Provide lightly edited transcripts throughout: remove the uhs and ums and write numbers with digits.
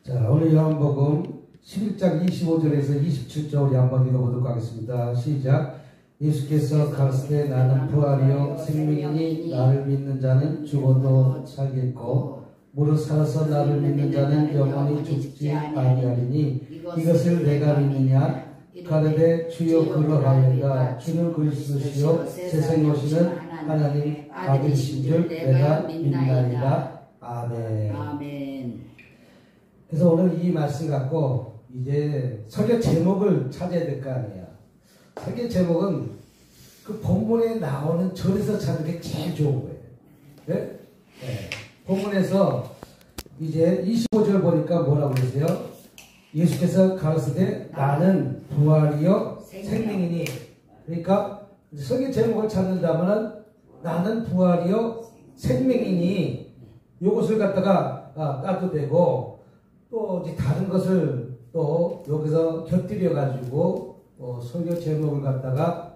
자, 오늘 요한복음 11장 25절에서 27절 우리 한번 읽어보도록 하겠습니다. 시작. 예수께서 가르치되 나는 부활이요 생명이니 나를 믿는 자는 죽어도 살겠고 무릇 살아서 나를 믿는 자는 영원히 죽지 아니하리니 이것을 내가 믿느냐? 가르되 주여 그러하였다. 주는 그리스도시요 세상에 오시는 하나님 아들이신 줄 내가 믿나이다. 아멘. 아멘. 그래서 오늘 이 말씀 갖고 이제 설교 제목을 찾아야 될 거 아니에요. 설교 제목은 그 본문에 나오는 절에서 찾는 게 제일 좋은 거예요. 네? 네. 본문에서 이제 25절 보니까 뭐라고 그러세요? 예수께서 가르치되 나는 부활이요 생명이니. 그러니까 설교 제목을 찾는다면은 나는 부활이요 생명이니 요것을 갖다가 까도 되고 또 이제 다른 것을 또 여기서 곁들여 가지고 설교 제목을 갖다가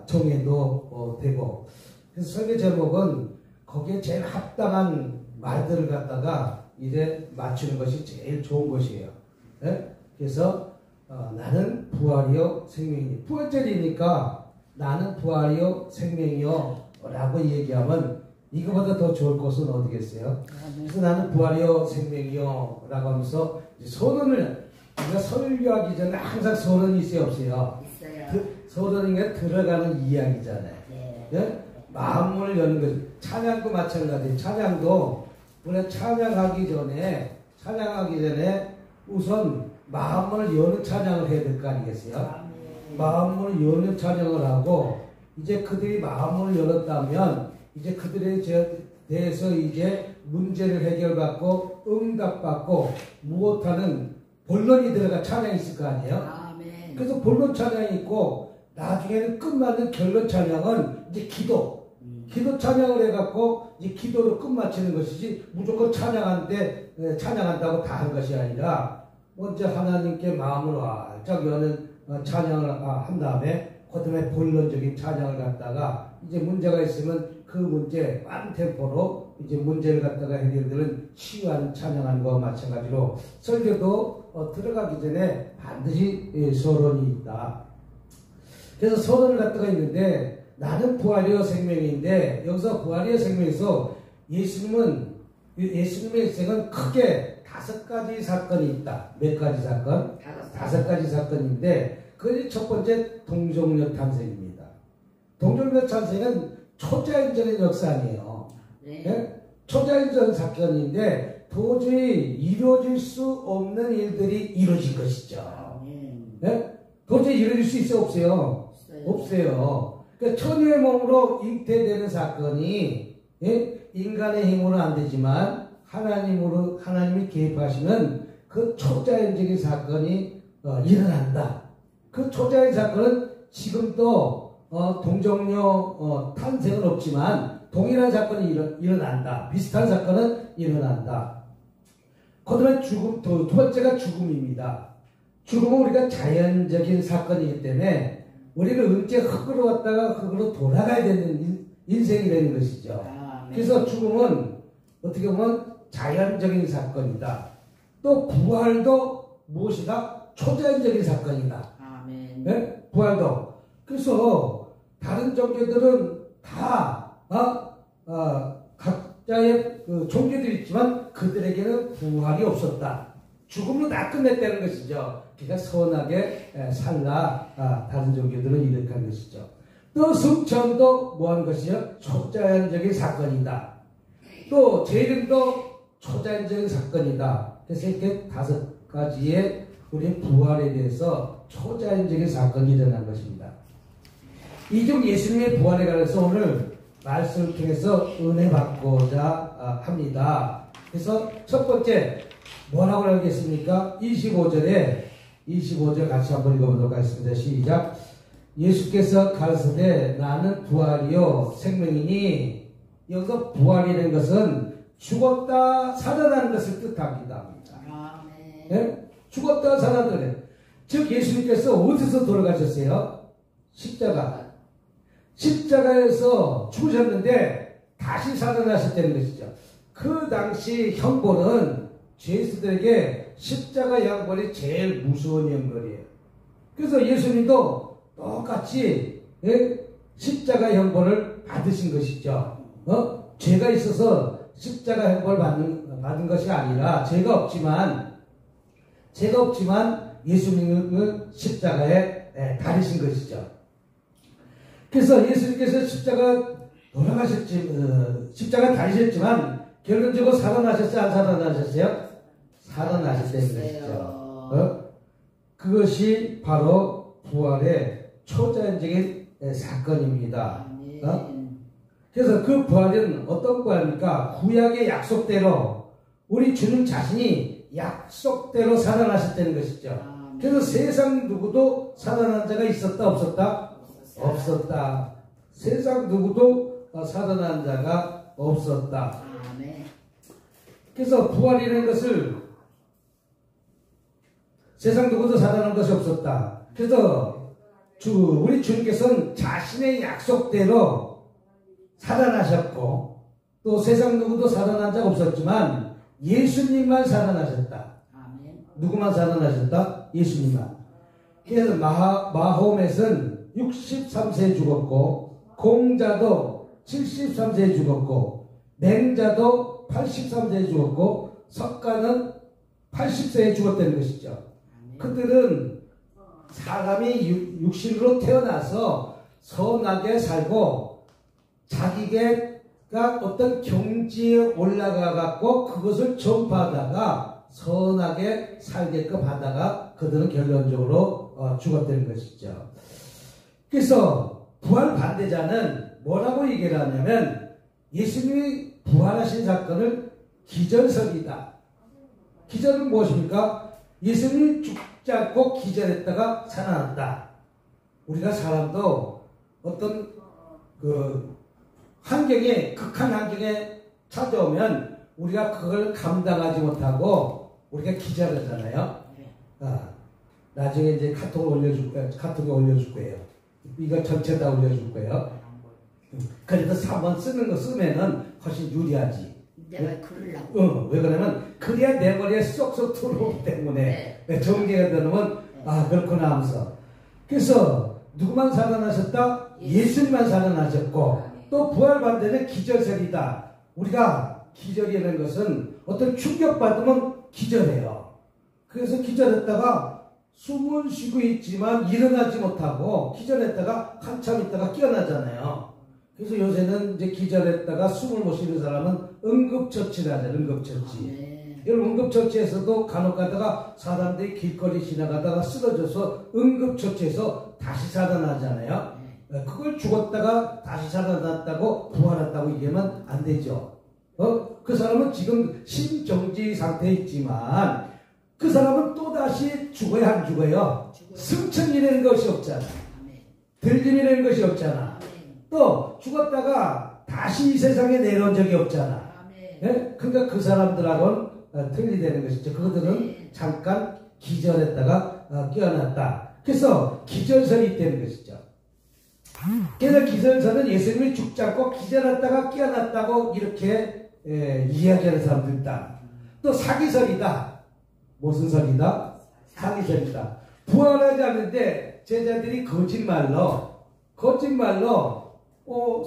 정해도 되고. 그래서 설교 제목은 거기에 제일 합당한 말들을 갖다가 이제 맞추는 것이 제일 좋은 것이에요. 네? 그래서 나는 부활이요 생명이니. 부활절이니까 나는 부활이요 생명이요 라고 얘기하면 이거보다 더 좋을 것은 어디겠어요? 그래서 나는 부활이요 생명이요 라고 하면서 서론을 우리가 설교하기 전에 항상 서론이 있어요 없어요? 있어요. 서론이 들어가는 이야기잖아요. 네. 네? 마음문을 여는 거죠. 찬양도 마찬가지예요. 찬양도 우리가 찬양하기 전에 우선 마음문을 여는 찬양을 해야 될 거 아니겠어요? 마음문을 여는 찬양을 하고 이제 그들이 마음문을 열었다면 이제 그들에 대해서 이제 문제를 해결받고 응답받고 무엇하는 본론이 들어가 찬양이 있을 거 아니에요? 아멘. 그래서 본론 찬양이 있고 나중에는 끝맞는 결론 찬양은 이제 기도 찬양을 해갖고 이제 기도로 끝마치는 것이지 무조건 찬양한다고 다 한 것이 아니라 먼저 하나님께 마음을 활짝 여는 찬양을 한 다음에 그 다음에 본론적인 찬양을 갖다가 이제 문제가 있으면 그 문제 빠른 템포로 이제 문제를 갖다가 해결되는 치유하는 찬양하는 것과 마찬가지로 설교도 들어가기 전에 반드시 서론이 있다. 그래서 서론을 갖다가 있는데 나는 부활이요 생명인데 여기서 부활이요 생명에서 예수님의 일생은 크게 5가지 사건이 있다. 몇 가지 사건? 5가지 사건인데 그게 첫 번째 동정녀 탄생입니다. 동정녀 탄생은 초자연적인 역사 아니에요. 네. 네? 초자연적인 사건인데 도저히 이루어질 수 없는 일들이 이루어진 것이죠. 네? 도저히 이루어질 수 있어요? 없어요? 없어요. 그러니까 처녀의 몸으로 잉태되는 사건이 인간의 힘으로는 안 되지만 하나님이 개입하시는 그 초자연적인 사건이 일어난다. 그 초자연 사건은 지금도 동정녀 탄생은 없지만 동일한 사건이 일어난다. 비슷한 사건은 일어난다. 그 다음에 죽음, 두 번째가 죽음입니다. 죽음은 우리가 자연적인 사건이기 때문에 우리는 언제 흙으로 왔다가 흙으로 돌아가야 되는 인생이 되는 것이죠. 그래서 죽음은 어떻게 보면 자연적인 사건이다. 또 부활도 무엇이다? 초자연적인 사건이다. 아멘. 네? 부활도. 그래서 다른 종교들은 다 각자의 그 종교들이 있지만 그들에게는 부활이 없었다. 죽음으로 다 끝냈다는 것이죠. 그러니까 선하게 살라. 다른 종교들은 이렇게 한 것이죠. 또 승천도 뭐한 것이요? 초자연적인 사건이다. 또 재림도 초자연적인 사건이다. 그래서 이렇게 5가지의 우리 부활에 대해서 초자연적인 사건이 일어난 것입니다. 이 중 예수님의 부활에 관해서 오늘 말씀을 통해서 은혜 받고자 합니다. 그래서 첫 번째 뭐라고 하겠습니까? 25절 같이 한번 읽어보도록 하겠습니다. 시작. 예수께서 가르치되 나는 부활이요 생명이니. 여기서 부활이라는 것은 죽었다 살아나는 것을 뜻합니다. 네? 죽었다 살아나는. 즉 예수님께서 어디서 돌아가셨어요? 십자가에서 죽으셨는데 다시 살아나셨다는 것이죠. 그 당시 형벌은 죄수들에게 십자가 형벌이 제일 무서운 형벌이에요. 그래서 예수님도 똑같이 십자가 형벌을 받으신 것이죠. 죄가 있어서 십자가 형벌 받은 것이 아니라 죄가 없지만 예수님은 십자가에 달리신 것이죠. 그래서 예수님께서 십자가 달리셨지만 결론적으로 살아나셨어요? 안 살아나셨어요? 살아나셨다는 것이죠. 그것이 바로 부활의 초자연적인 사건입니다. 그래서 그 부활은 어떤 부활입니까? 구약의 약속대로 우리 주님 자신이 약속대로 살아나셨다는 것이죠. 그래서 세상 누구도 살아난 자가 있었다 없었다? 없었다. 세상 누구도 살아난 자가 없었다. 그래서 부활이라는 것을 세상 누구도 살아난 것이 없었다. 그래서 우리 주님께서는 자신의 약속대로 살아나셨고 또 세상 누구도 살아난 자가 없었지만 예수님만 살아나셨다. 누구만 살아나셨다? 예수님만. 그래서 마호멧은 63세에 죽었고 공자도 73세에 죽었고 맹자도 83세에 죽었고 석가는 80세에 죽었다는 것이죠. 그들은 사람이 육신으로 태어나서 선하게 살고 자기가 어떤 경지에 올라가 갖고 그것을 전파하다가 선하게 살게끔 하다가 그들은 결론적으로 죽었다는 것이죠. 그래서 부활 반대자는 뭐라고 얘기를 하냐면 예수님이 부활하신 사건을 기절설이다. 기절은 무엇입니까? 예수님이 죽지 않고 기절했다가 살아났다. 우리가 사람도 어떤 극한 환경에 찾아오면 우리가 그걸 감당하지 못하고 우리가 기절하잖아요. 나중에 이제 카톡에 올려줄 거예요. 이거 전체 다 올려줄 거예요. 그래서 한번 쓰면은 훨씬 유리하지. 내가 그러려고. 왜 그러냐면 그래야 내 머리에 쏙쏙 들어오기 때문에 정리가 되면 그렇구나 하면서. 그래서 누구만 살아나셨다? 예수님만 살아나셨고 또 부활 반대는 기절설이다. 우리가 기절이라는 것은 어떤 충격받으면 기절해요. 그래서 기절했다가 숨을 쉬고 있지만 일어나지 못하고 기절했다가 한참 있다가 깨어나잖아요. 그래서 요새는 이제 기절했다가 숨을 못 쉬는 사람은 응급처치를 하잖아요. 응급처치. 여러분 응급처치에서도 간혹 가다가 사람들이 길거리 지나가다가 쓰러져서 응급처치에서 다시 살아나잖아요. 그걸 죽었다가 다시 살아났다고 부활했다고 얘기하면 안 되죠. 그 사람은 지금 심정지 상태에 있지만 그 사람은 또다시 죽어야 안 죽어요? 승천이라는 것이 없잖아. 들림이라는 것이 없잖아. 또 죽었다가 다시 이 세상에 내려온 적이 없잖아. 그러니까 그 사람들하고는 틀리다는 것이죠. 그들은 잠깐 기절했다가 깨어났다. 그래서 기절설이 있다는 것이죠. 그래서 기절설은 예수님이 죽지 않고 기절했다가 깨어났다고 이렇게 이야기하는 사람들 있다. 또 사기설이다. 무슨 설이다? 사기설이다. 부활하지 않는데 제자들이 거짓말로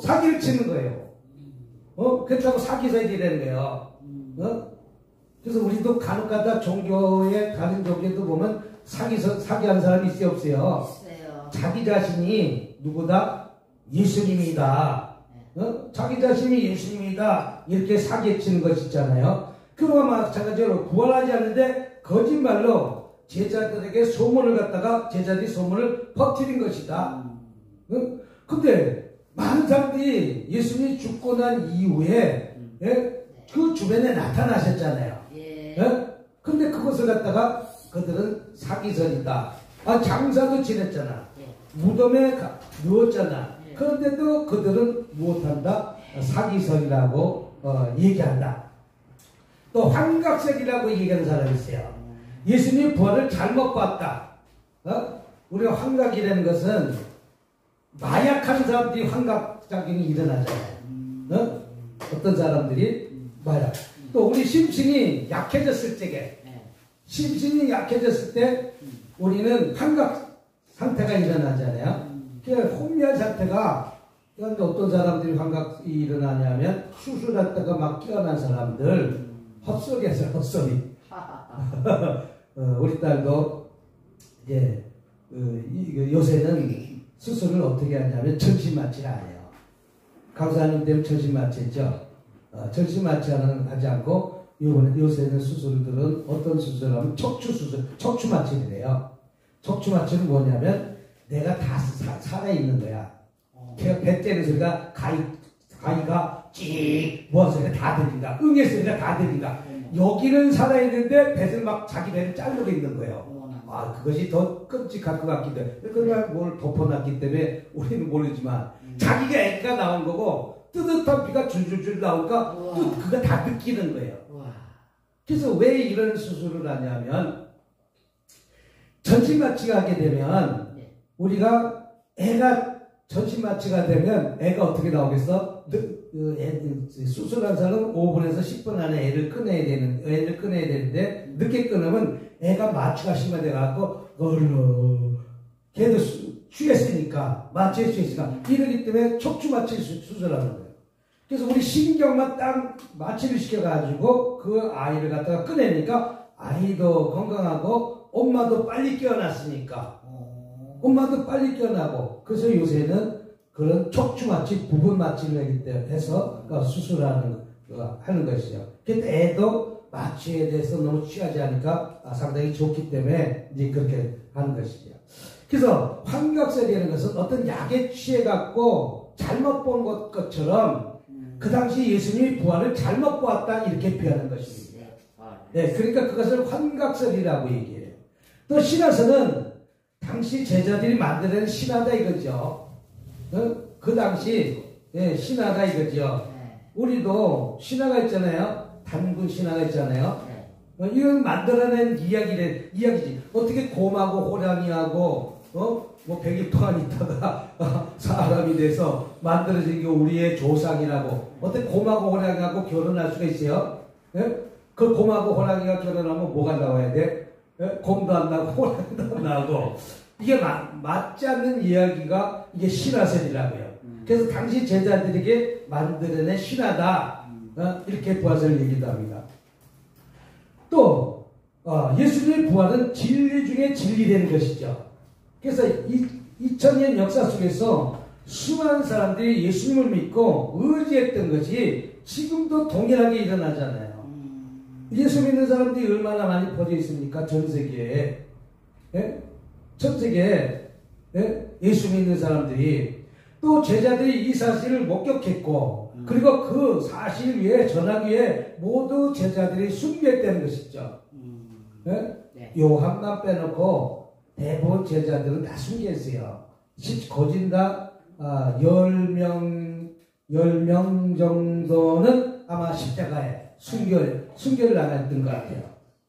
사기를 치는 거예요. 그렇다고 사기설이 되는 거예요. 그래서 우리도 간혹가다 종교에 다른 종교도 보면 사기한 사람이 있어요, 없어요? 자기 자신이 누구다? 예수님이다. 자기 자신이 예수님이다. 이렇게 사기치는 것이 있잖아요. 그와 마찬가지로 부활하지 않는데 거짓말로 제자들에게 소문을 갖다가 제자들이 소문을 퍼뜨린 것이다. 근데 많은 사람들이 예수님이 죽고 난 이후에 그 주변에 나타나셨잖아요. 근데 그것을 갖다가 그들은 사기설이다. 장사도 지냈잖아. 무덤에 누웠잖아. 그런데도 그들은 무엇한다? 사기설이라고 얘기한다. 또 환각설이라고 얘기하는 사람이 있어요. 예수님이 부활을 잘못 봤다. 우리가 환각이라는 것은 마약하는 사람들이 환각작용이 일어나잖아요. 어떤 사람들이 마약. 또 우리 심신이 약해졌을 적에, 심신이 약해졌을 때 우리는 환각 상태가 일어나잖아요. 그러니까 혼미한 상태가, 그런데 어떤 사람들이 환각이 일어나냐면 수술했다가 막 깨어난 사람들, 헛소리에서 헛소리. 우리 딸도 이제 요새는 수술을 어떻게 하냐면 전신마취를 안 해요. 강사님 때문에 전신마취했죠. 전신마취는 하지 않고 요새는 수술들은 어떤 수술을 하면 척추수술, 척추마취를 해요. 척추마취는 뭐냐면 내가 다 살아있는 거야. 걔가 배 때리는 소리가 가위가 찍 모아서 다 들린다. 응의 소리가 다 들린다. 여기는 살아있는데 배를 막 자기 배를 자르고 있는 거예요. 그것이 더 끔찍할 것 같기도 해요. 그러니까 뭘 덮어놨기 때문에 우리는 모르지만 자기가 애가 나온 거고 뜨뜻한 피가 줄줄줄 나오니까 또 그거 다 느끼는 거예요. 그래서 왜 이런 수술을 하냐면 전신마취가 하게 되면 우리가 애가 전신마취가 되면 애가 어떻게 나오겠어? 수술한 사람은 5분에서 10분 안에 애를 꺼내야 되는데 늦게 끊으면 애가 마취가 심화돼갖고 걔도 취했으니까 마취에 취했으니까 이러기 때문에 척추마취 수술하는 거예요. 그래서 우리 신경만 딱 마취를 시켜가지고 그 아이를 갖다가 꺼내니까 아이도 건강하고 엄마도 빨리 깨어났으니까 엄마도 빨리 깨어나고 그래서 요새는 그런 척추마취 부분 마취를 해서 수술하는 하는 것이죠. 근데 애도 마취에 대해서 너무 취하지 않으니까 상당히 좋기 때문에 이제 그렇게 하는 것이죠. 그래서 환각설이라는 것은 어떤 약에 취해갖고 잘못 본 것처럼 그 당시 예수님이 부활을 잘못 보았다 이렇게 표현하는 것입니다. 네, 그러니까 그것을 환각설이라고 얘기해요. 또 신화서는 당시 제자들이 만들어낸 신화다 이거죠. 그 당시 신화다 이거죠. 우리도 신화가 있잖아요. 단군 신화가 있잖아요. 이건 만들어낸 이야기지. 어떻게 곰하고 호랑이하고 뭐 100일 동안 있다가 사람이 돼서 만들어진 게 우리의 조상이라고. 어떻게 곰하고 호랑이하고 결혼할 수가 있어요? 그 곰하고 호랑이가 결혼하면 뭐가 나와야 돼? 곰도 안 나고 호랑이도 안 나고. 이게 맞지 않는 이야기가 이게 신화설이라고요. 그래서 당시 제자들에게 만들어낸 신화다. 이렇게 부활을 얘기도 합니다. 또 예수님의 부활은 진리 중에 진리되는 것이죠. 그래서 2000년 역사 속에서 수많은 사람들이 예수님을 믿고 의지했던 것이 지금도 동일하게 일어나잖아요. 예수 믿는 사람들이 얼마나 많이 퍼져 있습니까? 전 세계에. 전 세계에 예수 믿는 사람들이 또 제자들이 이 사실을 목격했고 그리고 그 사실 위에 전하기 위해 모두 제자들이 순교했다는 것이죠. 요한만 빼놓고 대부분 제자들은 다 순교했어요. 거진다 10명 정도는 아마 십자가에 순교를 나갔던 것 같아요.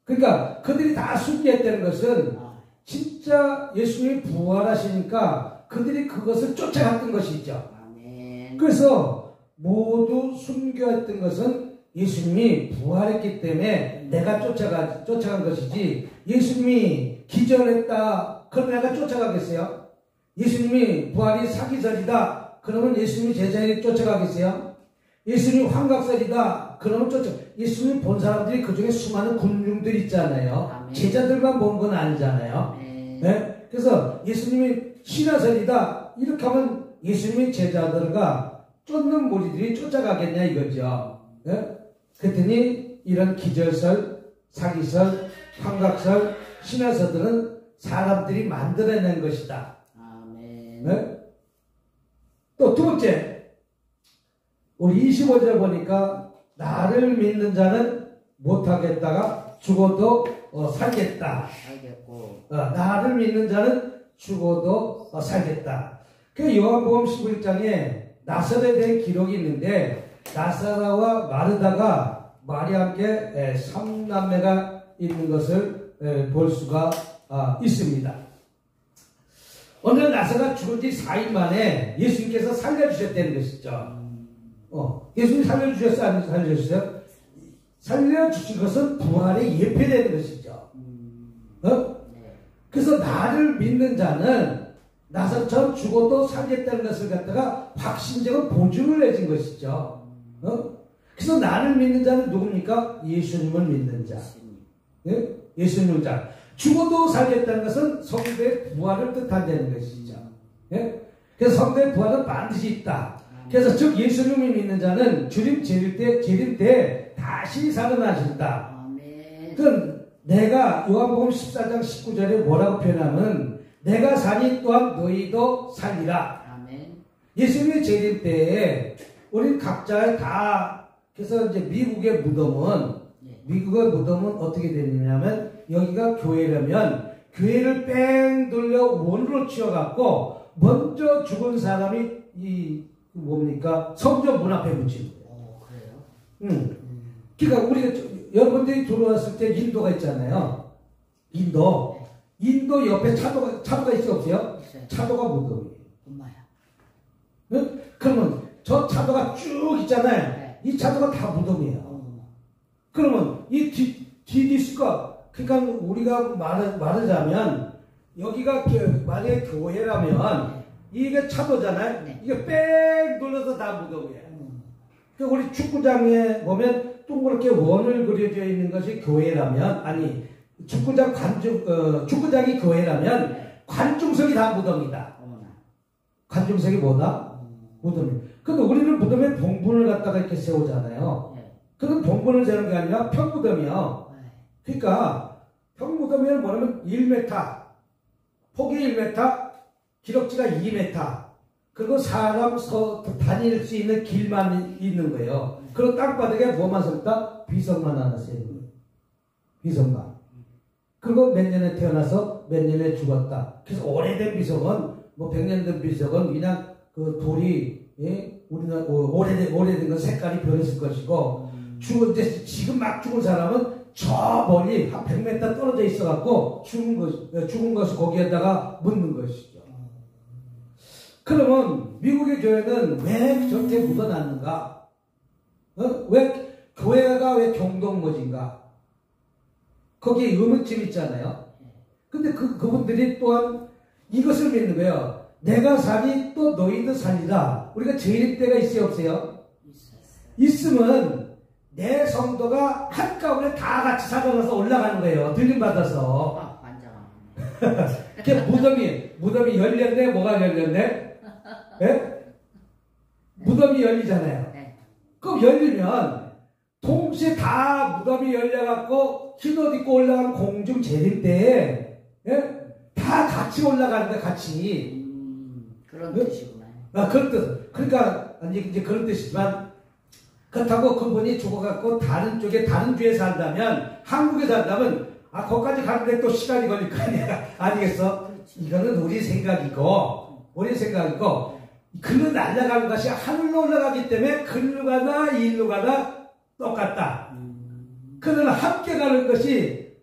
그러니까 그들이 다 순교했다는 것은 진짜 예수님이 부활하시니까 그들이 그것을 쫓아갔던 것이죠. 그래서 모두 순교했던 것은 예수님이 부활했기 때문에 내가 쫓아간 것이지 예수님이 기절했다 그럼 내가 쫓아가겠어요? 예수님이 부활이 사기설이다 그러면 예수님이 제자에게 쫓아가겠어요? 예수님이 환각설이다 그러면 예수님 본 사람들이 그 중에 수많은 군중들이 있잖아요. 제자들만 본 건 아니잖아요. 네? 그래서 예수님이 신화설이다 이렇게 하면 예수님의 제자들과 쫓는 무리들이 쫓아가겠냐 이거죠. 네? 그랬더니 이런 기절설, 사기설, 환각설, 신화설들은 사람들이 만들어낸 것이다. 네? 또 두 번째 우리 25절 보니까 나를 믿는 자는 못하겠다가 죽어도 살겠다. 나를 믿는 자는 죽어도 살겠다. 그 요한복음 11장에 나사로에 대한 기록이 있는데 나사로와 마르다가 마리아께 3남매가 있는 것을 볼 수가 있습니다. 어느 나사로가 죽은 지 4일 만에 예수님께서 살려주셨다는 것이죠. 예수님 살려주셨어요? 안 살려주셨어요? 살려주신 것은 부활의 예표되는 것이죠. 그래서 나를 믿는 자는 나서처럼 죽어도 살겠다는 것을 갖다가 확신적으로 보증을 해준 것이죠. 그래서 나를 믿는 자는 누굽니까? 예수님을 믿는 자. 예수님을 자. 죽어도 살겠다는 것은 성도의 부활을 뜻한다는 것이죠. 그래서 성도의 부활은 반드시 있다. 그래서 즉 예수님을 믿는 자는 주님 재림 때 다시 살아나신다. 그건 내가 요한복음 14장 19절에 뭐라고 표현하면 내가 사니 또한 너희도 살리라. 예수님의 재림 때에 우리 각자 다 그래서 이제 미국의 무덤은 어떻게 되느냐면 여기가 교회라면 교회를 뺑 돌려 원으로 치워갖고 먼저 죽은 사람이 뭡니까? 성전 문 앞에 붙이는 거예요. 그러니까 우리가 여러분들이 들어왔을 때 인도가 있잖아요. 인도 옆에 차도가 있어 없어요? 차도가 무덤이에요. 그러면 저 차도가 쭉 있잖아요. 이 차도가 다 무덤이에요. 그러면 이 디스크가 그러니까 우리가 말하자면 여기가 만약에 교회라면 이게 차도잖아요. 이게 뺑 돌려서 다 무덤이에요. 그러니까 우리 축구장에 보면 동그랗게 원을 그려져 있는 것이 교회라면 축구장이 교회라면 관중석이 다 무덤이다. 관중석이 뭐다? 무덤이. 근데 우리는 무덤에 봉분을 갖다가 이렇게 세우잖아요. 그건 봉분을 세우는 게 아니라 평무덤이요. 그러니까 평무덤에는 뭐냐면 1m, 폭이 1m, 기럭지가 2m, 그리고 사람 다닐 수 있는 길만 있는 거예요. 그리고 땅바닥에 뭐만 섰다? 비석만 하나 세는 거예요. 비석만. 그리고 몇 년에 태어나서 몇 년에 죽었다. 그래서 오래된 비석은, 100년 된 비석은 그냥 그 돌이, 우리는 오래된 건 색깔이 변했을 것이고, 지금 막 죽은 사람은 저 멀리 한 100m 떨어져 있어갖고 죽은 것을 거기에다가 묻는 것이죠. 그러면 미국의 교회는 왜 저렇게 묻어놨는가? 왜 교회가 왜 경동모지인가? 거기에 음식집 있잖아요. 근데 그분들이 또한 이것을 믿는 거예요. 내가 사니 또 너희도 살리라. 우리가 재림 때가 있어요, 없어요? 있으면 내 성도가 한꺼번에 다 같이 살아나서 올라가는 거예요. 들림받아서. 그게 무덤이 열렸네? 뭐가 열렸네? 무덤이 열리잖아요. 그럼 열리면 동시에 다 무덤이 열려갖고 흰옷 입고 올라가는 공중 재림 때에 다 같이 올라가는 거야, 같이. 그런 뜻이구나. 그런 뜻. 그러니까 이제 그런 뜻이지만 그렇다고 그분이 죽어갖고 다른 주에 산다면, 한국에 산다면, 거기까지 가는데 또 시간이 걸릴 거 아니야. 아니겠어? 이거는 우리 생각이고, 글로 날아가는 것이 하늘로 올라가기 때문에 글로 가나 일로 가나 똑같다. 그러나 함께 가는 것이,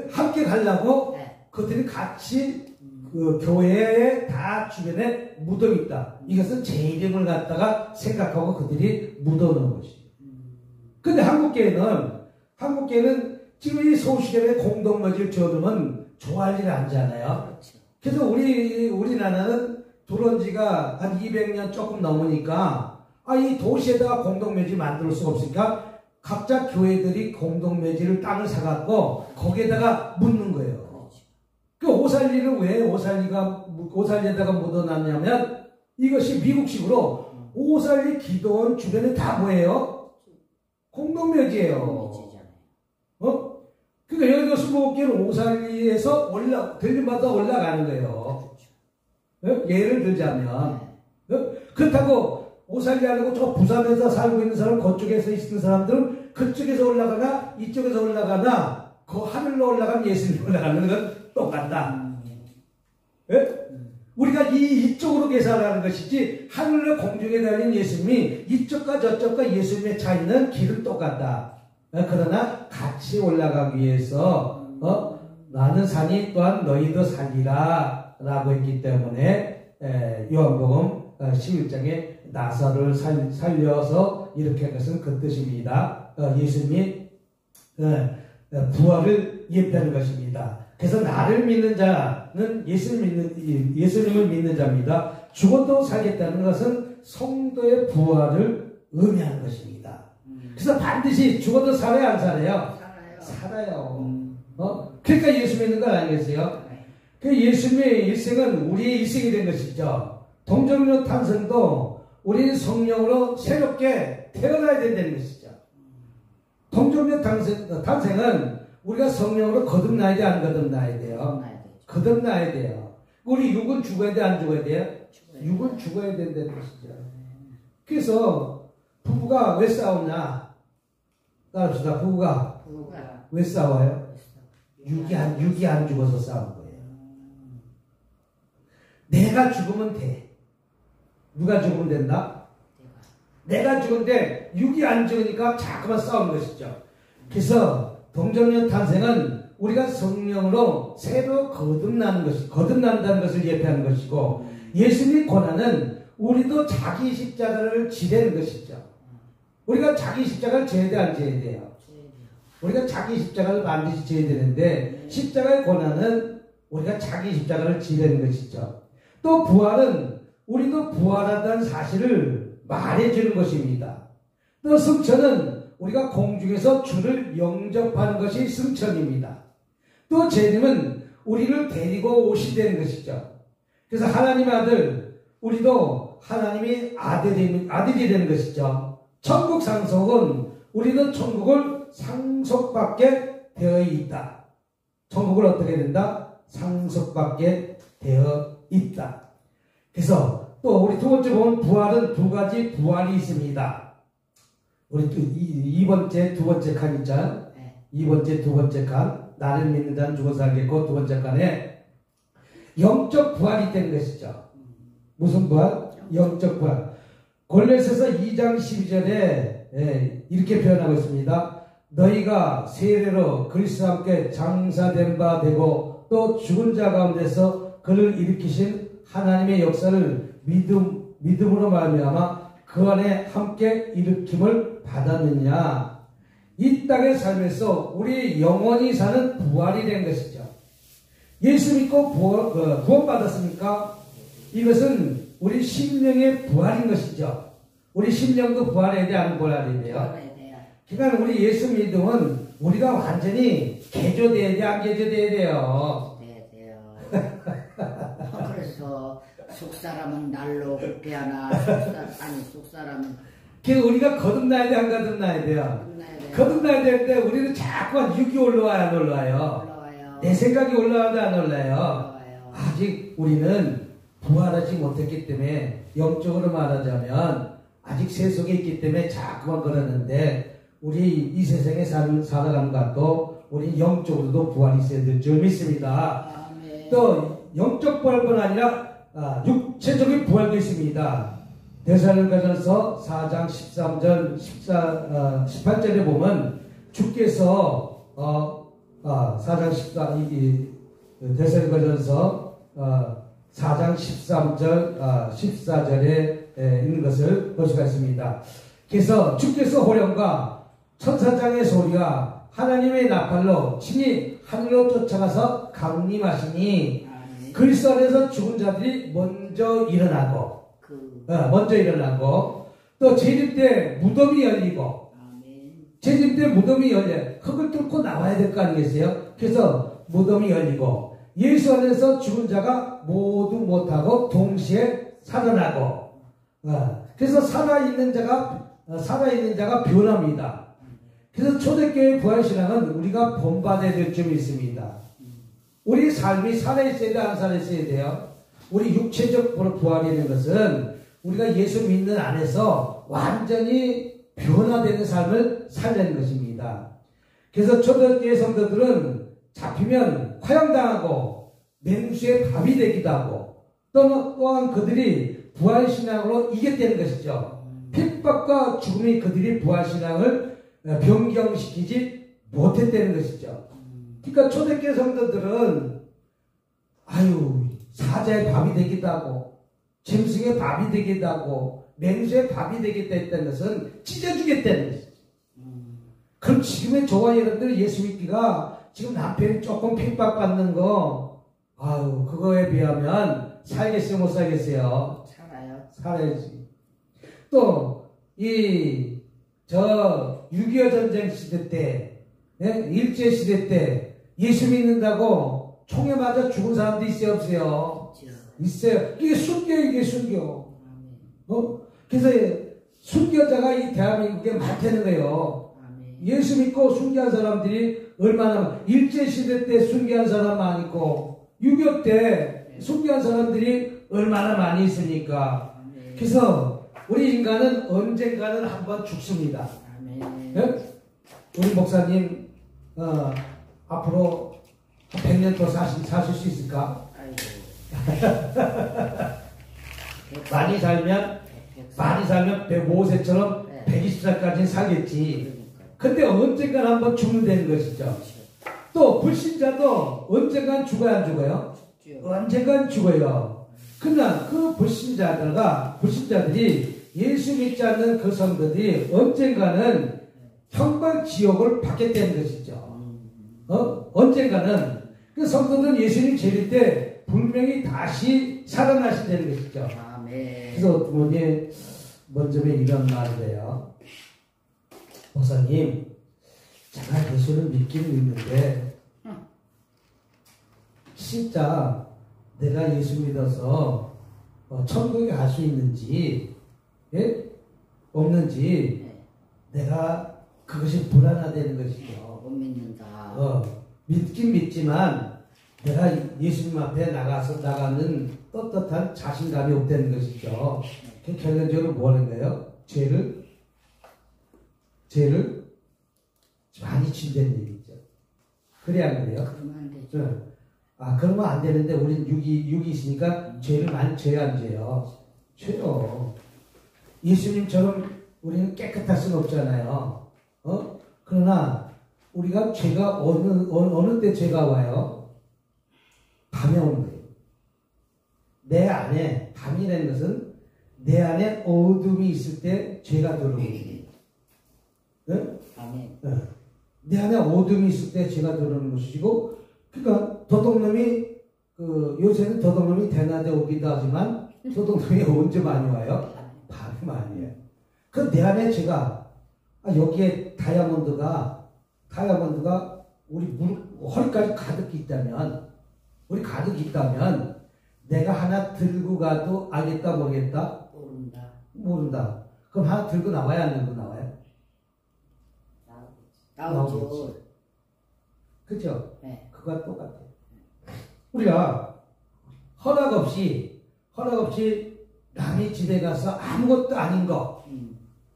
함께 가려고 그들이 같이 그 교회에 다 주변에 무덤이 있다. 이것은 제 이름을 갖다가 생각하고 그들이 묻어놓은 것이에요. 근데 한국교회는 지금 이 소시대의 공동묘지를 지어두면 좋아할 일이 아니잖아요. 그래서 우리나라는 들어온 지가 한 200년 조금 넘으니까 이 도시에다가 공동묘지 만들 수가 없으니까 각자 교회들이 공동묘지를 땅을 사갖고 거기에다가 묻는 거예요. 그 오살리는 왜 오살리에다가 묻어놨냐면 이것이 미국식으로 오살리 기도원 주변에 다 뭐예요? 공동묘지예요. 그러니까 여기가 25개는 오살리에서 들림받아 올라가는 거예요. 예를 들자면 그렇다고 오살리 하려고 저 부산에서 살고 있는 사람, 그쪽에서 있는 사람들은 그쪽에서 올라가나 이쪽에서 올라가나 그 하늘로 올라가면 예수님 올라가는 건 똑같다. 우리가 이쪽으로 계산하는 것이지 하늘로 공중에 달린 예수님이 이쪽과 저쪽과 예수님의 차이는 길은 똑같다. 그러나 같이 올라가기 위해서 나는 사니 또한 너희도 살리라 라고 했기 때문에 요한복음 11장에 나사로를 살려서 이렇게 한 것은 그 뜻입니다. 예수님이 부활을 예표하는 것입니다. 그래서 나를 믿는 자는 예수님을 믿는 자입니다. 죽어도 살겠다는 것은 성도의 부활을 의미하는 것입니다. 그래서 반드시 죽어도 살아야 안 살아요? 살아요. 그러니까 예수 믿는 거 아니겠어요? 그 예수님의 일생은 우리의 일생이 된 것이죠. 동정녀 탄생도 우리 성령으로 새롭게 태어나야 된다는 것이죠. 동정녀 탄생은 우리가 성령으로 거듭나야 돼, 안 거듭나야 돼요? 거듭나야 돼요. 우리 육은 죽어야 돼, 안 죽어야 돼요? 육은 죽어야 된다는 것이죠. 그래서 부부가 왜 싸우냐? 따릅시다. 부부가 왜 싸워요? 육이 안 죽어서 싸운 거예요. 내가 죽으면 돼. 누가 죽으면 된다? 내가 죽은데 육이 안 죽으니까 자꾸만 싸우는 것이죠. 그래서 동정녀 탄생은 우리가 성령으로 새로 거듭난다는 것을 예표하는 것이고, 예수님의 고난은 우리도 자기 십자가를 지려는 것이죠. 우리가 자기 십자가를 져야 돼, 안 져야 돼요? 우리가 자기 십자가를 반드시 져야 되는데, 십자가의 고난은 우리가 자기 십자가를 지려는 것이죠. 또 부활은 우리도 부활한다는 사실을 말해주는 것입니다. 또 승천은 우리가 공중에서 주를 영접하는 것이 승천입니다. 또 재림은 우리를 데리고 오시되는 것이죠. 그래서 하나님의 아들, 우리도 하나님의 아들이 되는 것이죠. 천국 상속은 우리도 천국을 상속받게 되어 있다. 천국을 어떻게 된다? 상속받게 되어 있다. 그래서 또 우리 두 번째 보면 부활은 두 가지 부활이 있습니다. 우리 두 번째 칸 있잖아요. 두 번째 칸. 나를 믿는 자는 죽어 살겠고, 두 번째 칸에 영적 부활이 되는 것이죠. 무슨 부활? 영적 부활. 골로새서 2장 12절에 이렇게 표현하고 있습니다. 너희가 세례로 그리스도와 함께 장사된 바 되고, 또 죽은 자 가운데서 그를 일으키신 하나님의 역사를 믿음으로 말미암아 그 안에 함께 일으킴을 받았느냐. 이 땅의 삶에서 우리 영원히 사는 부활이 된 것이죠. 예수 믿고 구원받았습니까? 이것은 우리 심령의 부활인 것이죠. 우리 심령도 부활해야 돼, 안 부활해야 돼요? 그러니까 우리 예수 믿음은 우리가 완전히 개조돼야 돼, 안 개조돼야 돼요? 그래서 속사람은 날로 후퇴하나 속사람은 우리가 거듭나야 돼, 안 거듭나야 돼요? 거듭나야 되는데 우리는 자꾸 육이 올라와요, 안 올라와요? 내 생각이 올라와도 안 올라요? 아직 우리는 부활하지 못했기 때문에, 영적으로 말하자면 아직 세속에 있기 때문에 자꾸만 그러는데, 우리 이 세상에 살아가는 것도 우리 영적으로도 부활이 있어야 될 줄 믿습니다. 또 영적 부활뿐 아니라 육체적인 부활도 있습니다. 데살로니가전서 4장 13절 18절에 보면 주께서 4장 데살로니가전서 4장 13절 14절에 있는 것을 볼 수가 있습니다. 그래서 주께서 호령과 천사장의 소리와 하나님의 나팔로 친히 하늘로 쫓아가서 강림하시니, 그리스도 안에서 죽은 자들이 먼저 일어나고 또 재림 때 무덤이 열리고, 재림 때 무덤이 열려 흙을 뚫고 나와야 될 거 아니겠어요? 그래서 무덤이 열리고 예수 안에서 죽은 자가 모두 못하고 동시에 살아나고, 그래서 살아있는 자가 변합니다. 그래서 초대교회 부활신앙은 우리가 본받아야 될 점이 있습니다. 우리 삶이 살아있어야 돼, 안 살아있어야 돼요? 우리 육체적 부활이 되는 것은 우리가 예수 믿는 안에서 완전히 변화되는 삶을 살려는 것입니다. 그래서 초대교회 성도들은 잡히면 화형당하고 맹수의 밥이 되기도 하고, 또한 그들이 부활신앙으로 이겼다는 것이죠. 핍박과 죽음이 그들이 부활신앙을 변경시키지 못했다는 것이죠. 그러니까 초대교회 성도들은 사자의 밥이 되기도 하고 짐승의 밥이 되기도 하고 맹수의 밥이 되겠다 했다는 것은 찢어주겠다는 것이죠. 그럼 지금의 저와 여러분들 예수 믿기가 지금 남편이 조금 핍박받는 거, 아유, 그거에 비하면 살겠어요, 못 살겠어요? 살아요. 살아야지. 또, 6.25 전쟁 시대 때, 예? 일제시대 때 예수 믿는다고 총에 맞아 죽은 사람도 있어요, 없어요? 있어요. 이게 순교예요, 이게 순교. 그래서 순교자가 이 대한민국에 많다는 거예요. 예수 믿고 순교한 사람들이 얼마나, 일제시대 때 순교한 사람 많이 있고, 6.25 때 순교한 사람들이 얼마나 많이 있습니까? 그래서 우리 인간은 언젠가는 한번 죽습니다. 예? 우리 목사님, 앞으로 100년 더 사실 수 있을까? 많이 살면 105세처럼 120살까지는 살겠지. 근데 언젠간 한번 죽는다는 것이죠. 또 불신자도 언젠간 죽어야 안 죽어요? 언젠간 죽어요. 그러나 그 불신자들이 예수 믿지 않는 그 성도들이 언젠가는 형벌 지옥을 받겠다는 것이죠. 언젠가는 그 성도들은 예수님 재릴 때 분명히 다시 살아나신다는 것이죠. 그래서 부모님 먼저 이런 말을 해요. 목사님, 제가 예수를 믿기는 있는데 진짜 내가 예수 믿어서 천국에 갈 수 있는지, 예? 없는지 내가 그것이 불안하다는 것이죠. 못 믿는다. 믿긴 믿지만 내가 예수님 앞에 나가는 떳떳한 자신감이 없다는 것이죠. 그 결론적으로 뭐 하는 거예요? 죄를 많이 진다는 얘기죠. 그래야 안 그래요? 그러면 안 되죠. 그러면 안 되는데 우리는 육이 있으니까 죄를 많이 죄 안 죄요. 죄요. 예수님처럼 우리는 깨끗할 수는 없잖아요. 그러나 우리가 죄가 어느 때 죄가 와요? 밤에 오는 거예요. 내 안에, 밤이라는 것은 내 안에 어둠이 있을 때 죄가 들어오는 거예요. 내 안에 어둠이 있을 때 죄가 들어오는 것이고, 그러니까 도둑놈이 요새는 도둑놈이 대낮에 오기도 하지만 도둑놈이 언제 많이 와요? 밤에 많이 와요. 그 내 안에 죄가, 여기에 다이아몬드가 우리 허리까지 가득 있다면, 내가 하나 들고 가도 알겠다 모르겠다? 모른다. 그럼 하나 들고 나와야 안 들고 나와요? 나오죠. 그죠? 네. 그거와 똑같아요. 우리가 허락 없이 남의 집에 가서 아무것도 아닌 거,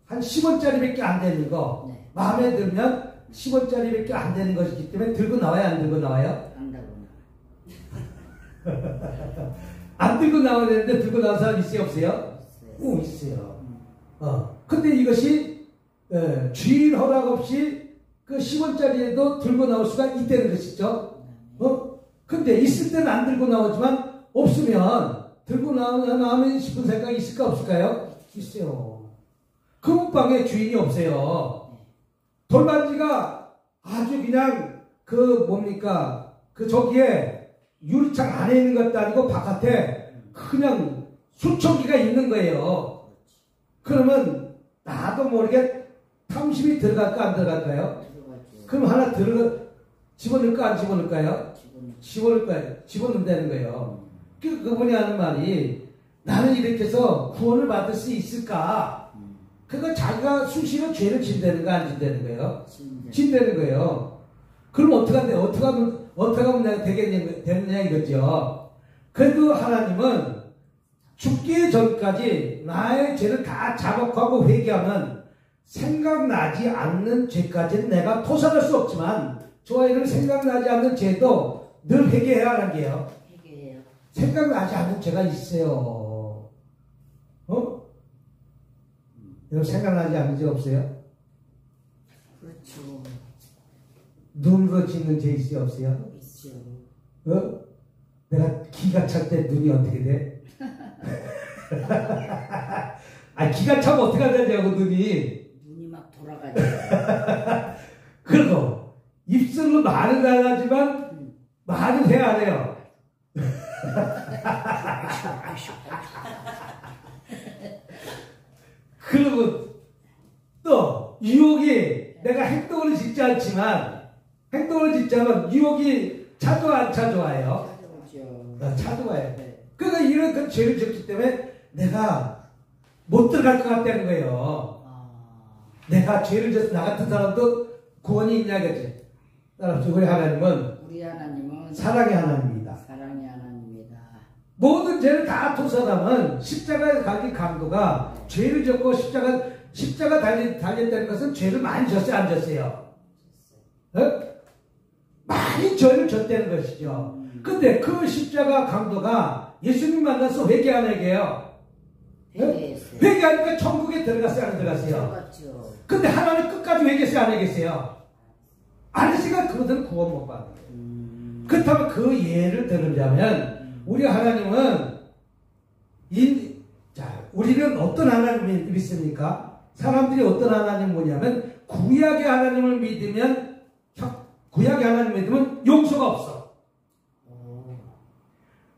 한 10원짜리밖에 안 되는 거, 네. 마음에 들면 10원짜리밖에 안 되는 것이기 때문에 들고 나와야 안 들고 나와요? 안 들고 안 들고 나와야 되는데 들고 나온 사람 있어요, 없어요? 있어요. 근데 이것이 주인 허락 없이 그 10원짜리에도 들고 나올 수가 있다는 것이죠. 근데 있을 때는 안 들고 나오지만 없으면 들고 나오면 싶은 생각이 있을까 없을까요? 있어요. 그 문방에 주인이 없어요. 돌반지가 아주 그냥 저기에 유리창 안에 있는 것도 아니고 바깥에 그냥 수천 개가 있는 거예요. 그러면 나도 모르게 탐심이 들어갈까 안 들어갈까요? 그럼 하나 집어넣을까 안 집어넣을까요? 집어넣을 거예요. 집어넣는다는 거예요. 그분이 하는 말이, 나는 이렇게 해서 구원을 받을 수 있을까? 그러니까 자기가 수시로 죄를 진다는 거 안 진다는 거예요? 진다는 거예요. 그럼 어떻게 하면 내가 되느냐 이거죠. 그래도 하나님은 죽기 전까지 나의 죄를 다 자복하고 회개하면 생각나지 않는 죄까지는 내가 토설할 수 없지만, 저와 이런 생각나지 않는 죄도 늘 회개해야 하는 게요. 회개해요. 생각나지 않는 죄가 있어요. 여러분 생각나지 않는 죄 없어요? 그렇죠. 눈으로 짓는 죄 있어요, 없어요? 있어요. 내가 기가 찰 때 눈이 어떻게 돼? 기가 차면 어떻게 하냐고, 눈이 막 돌아가죠. 그리고 입술로 말은 안 하지만 말은 해야 안 해요. 그리고 또 유혹이 내가 행동을 짓지 않지만 유혹이 찾아와 안 찾아와요? 찾아와요. 그러니까 이런 그 죄를 졌기 때문에 내가 못 들어갈 것 같다는 거예요. 내가 죄를 져서 나 같은 사람도 구원이 있냐 그지? 따라서 우리 하나님은 사랑의 하나님입니다. 사랑의 하나님입니다. 모든 죄를 다 토사람은 십자가에 달린 강도가 죄를 졌고 십자가 달렸다는 것은 죄를 많이 졌어요, 안 졌어요? 어? 많이 죄를 졌다는 것이죠. 근데 그 십자가 강도가 예수님 만나서 회개 안 회개해요? 회개했어요. 회개하니까 천국에 들어갔어요, 안 들어갔어요? 들어갔죠. 근데 하나님 끝까지 회개했어요, 안 회개했어요? 안 했으니까 그분들은 구원 못 받는 거예요. 그렇다면 그 예를 들자면 우리 하나님은 우리는 어떤 하나님을 믿습니까? 사람들이 어떤 하나님을 뭐냐면 구약의 하나님을 믿으면 용서가 없어.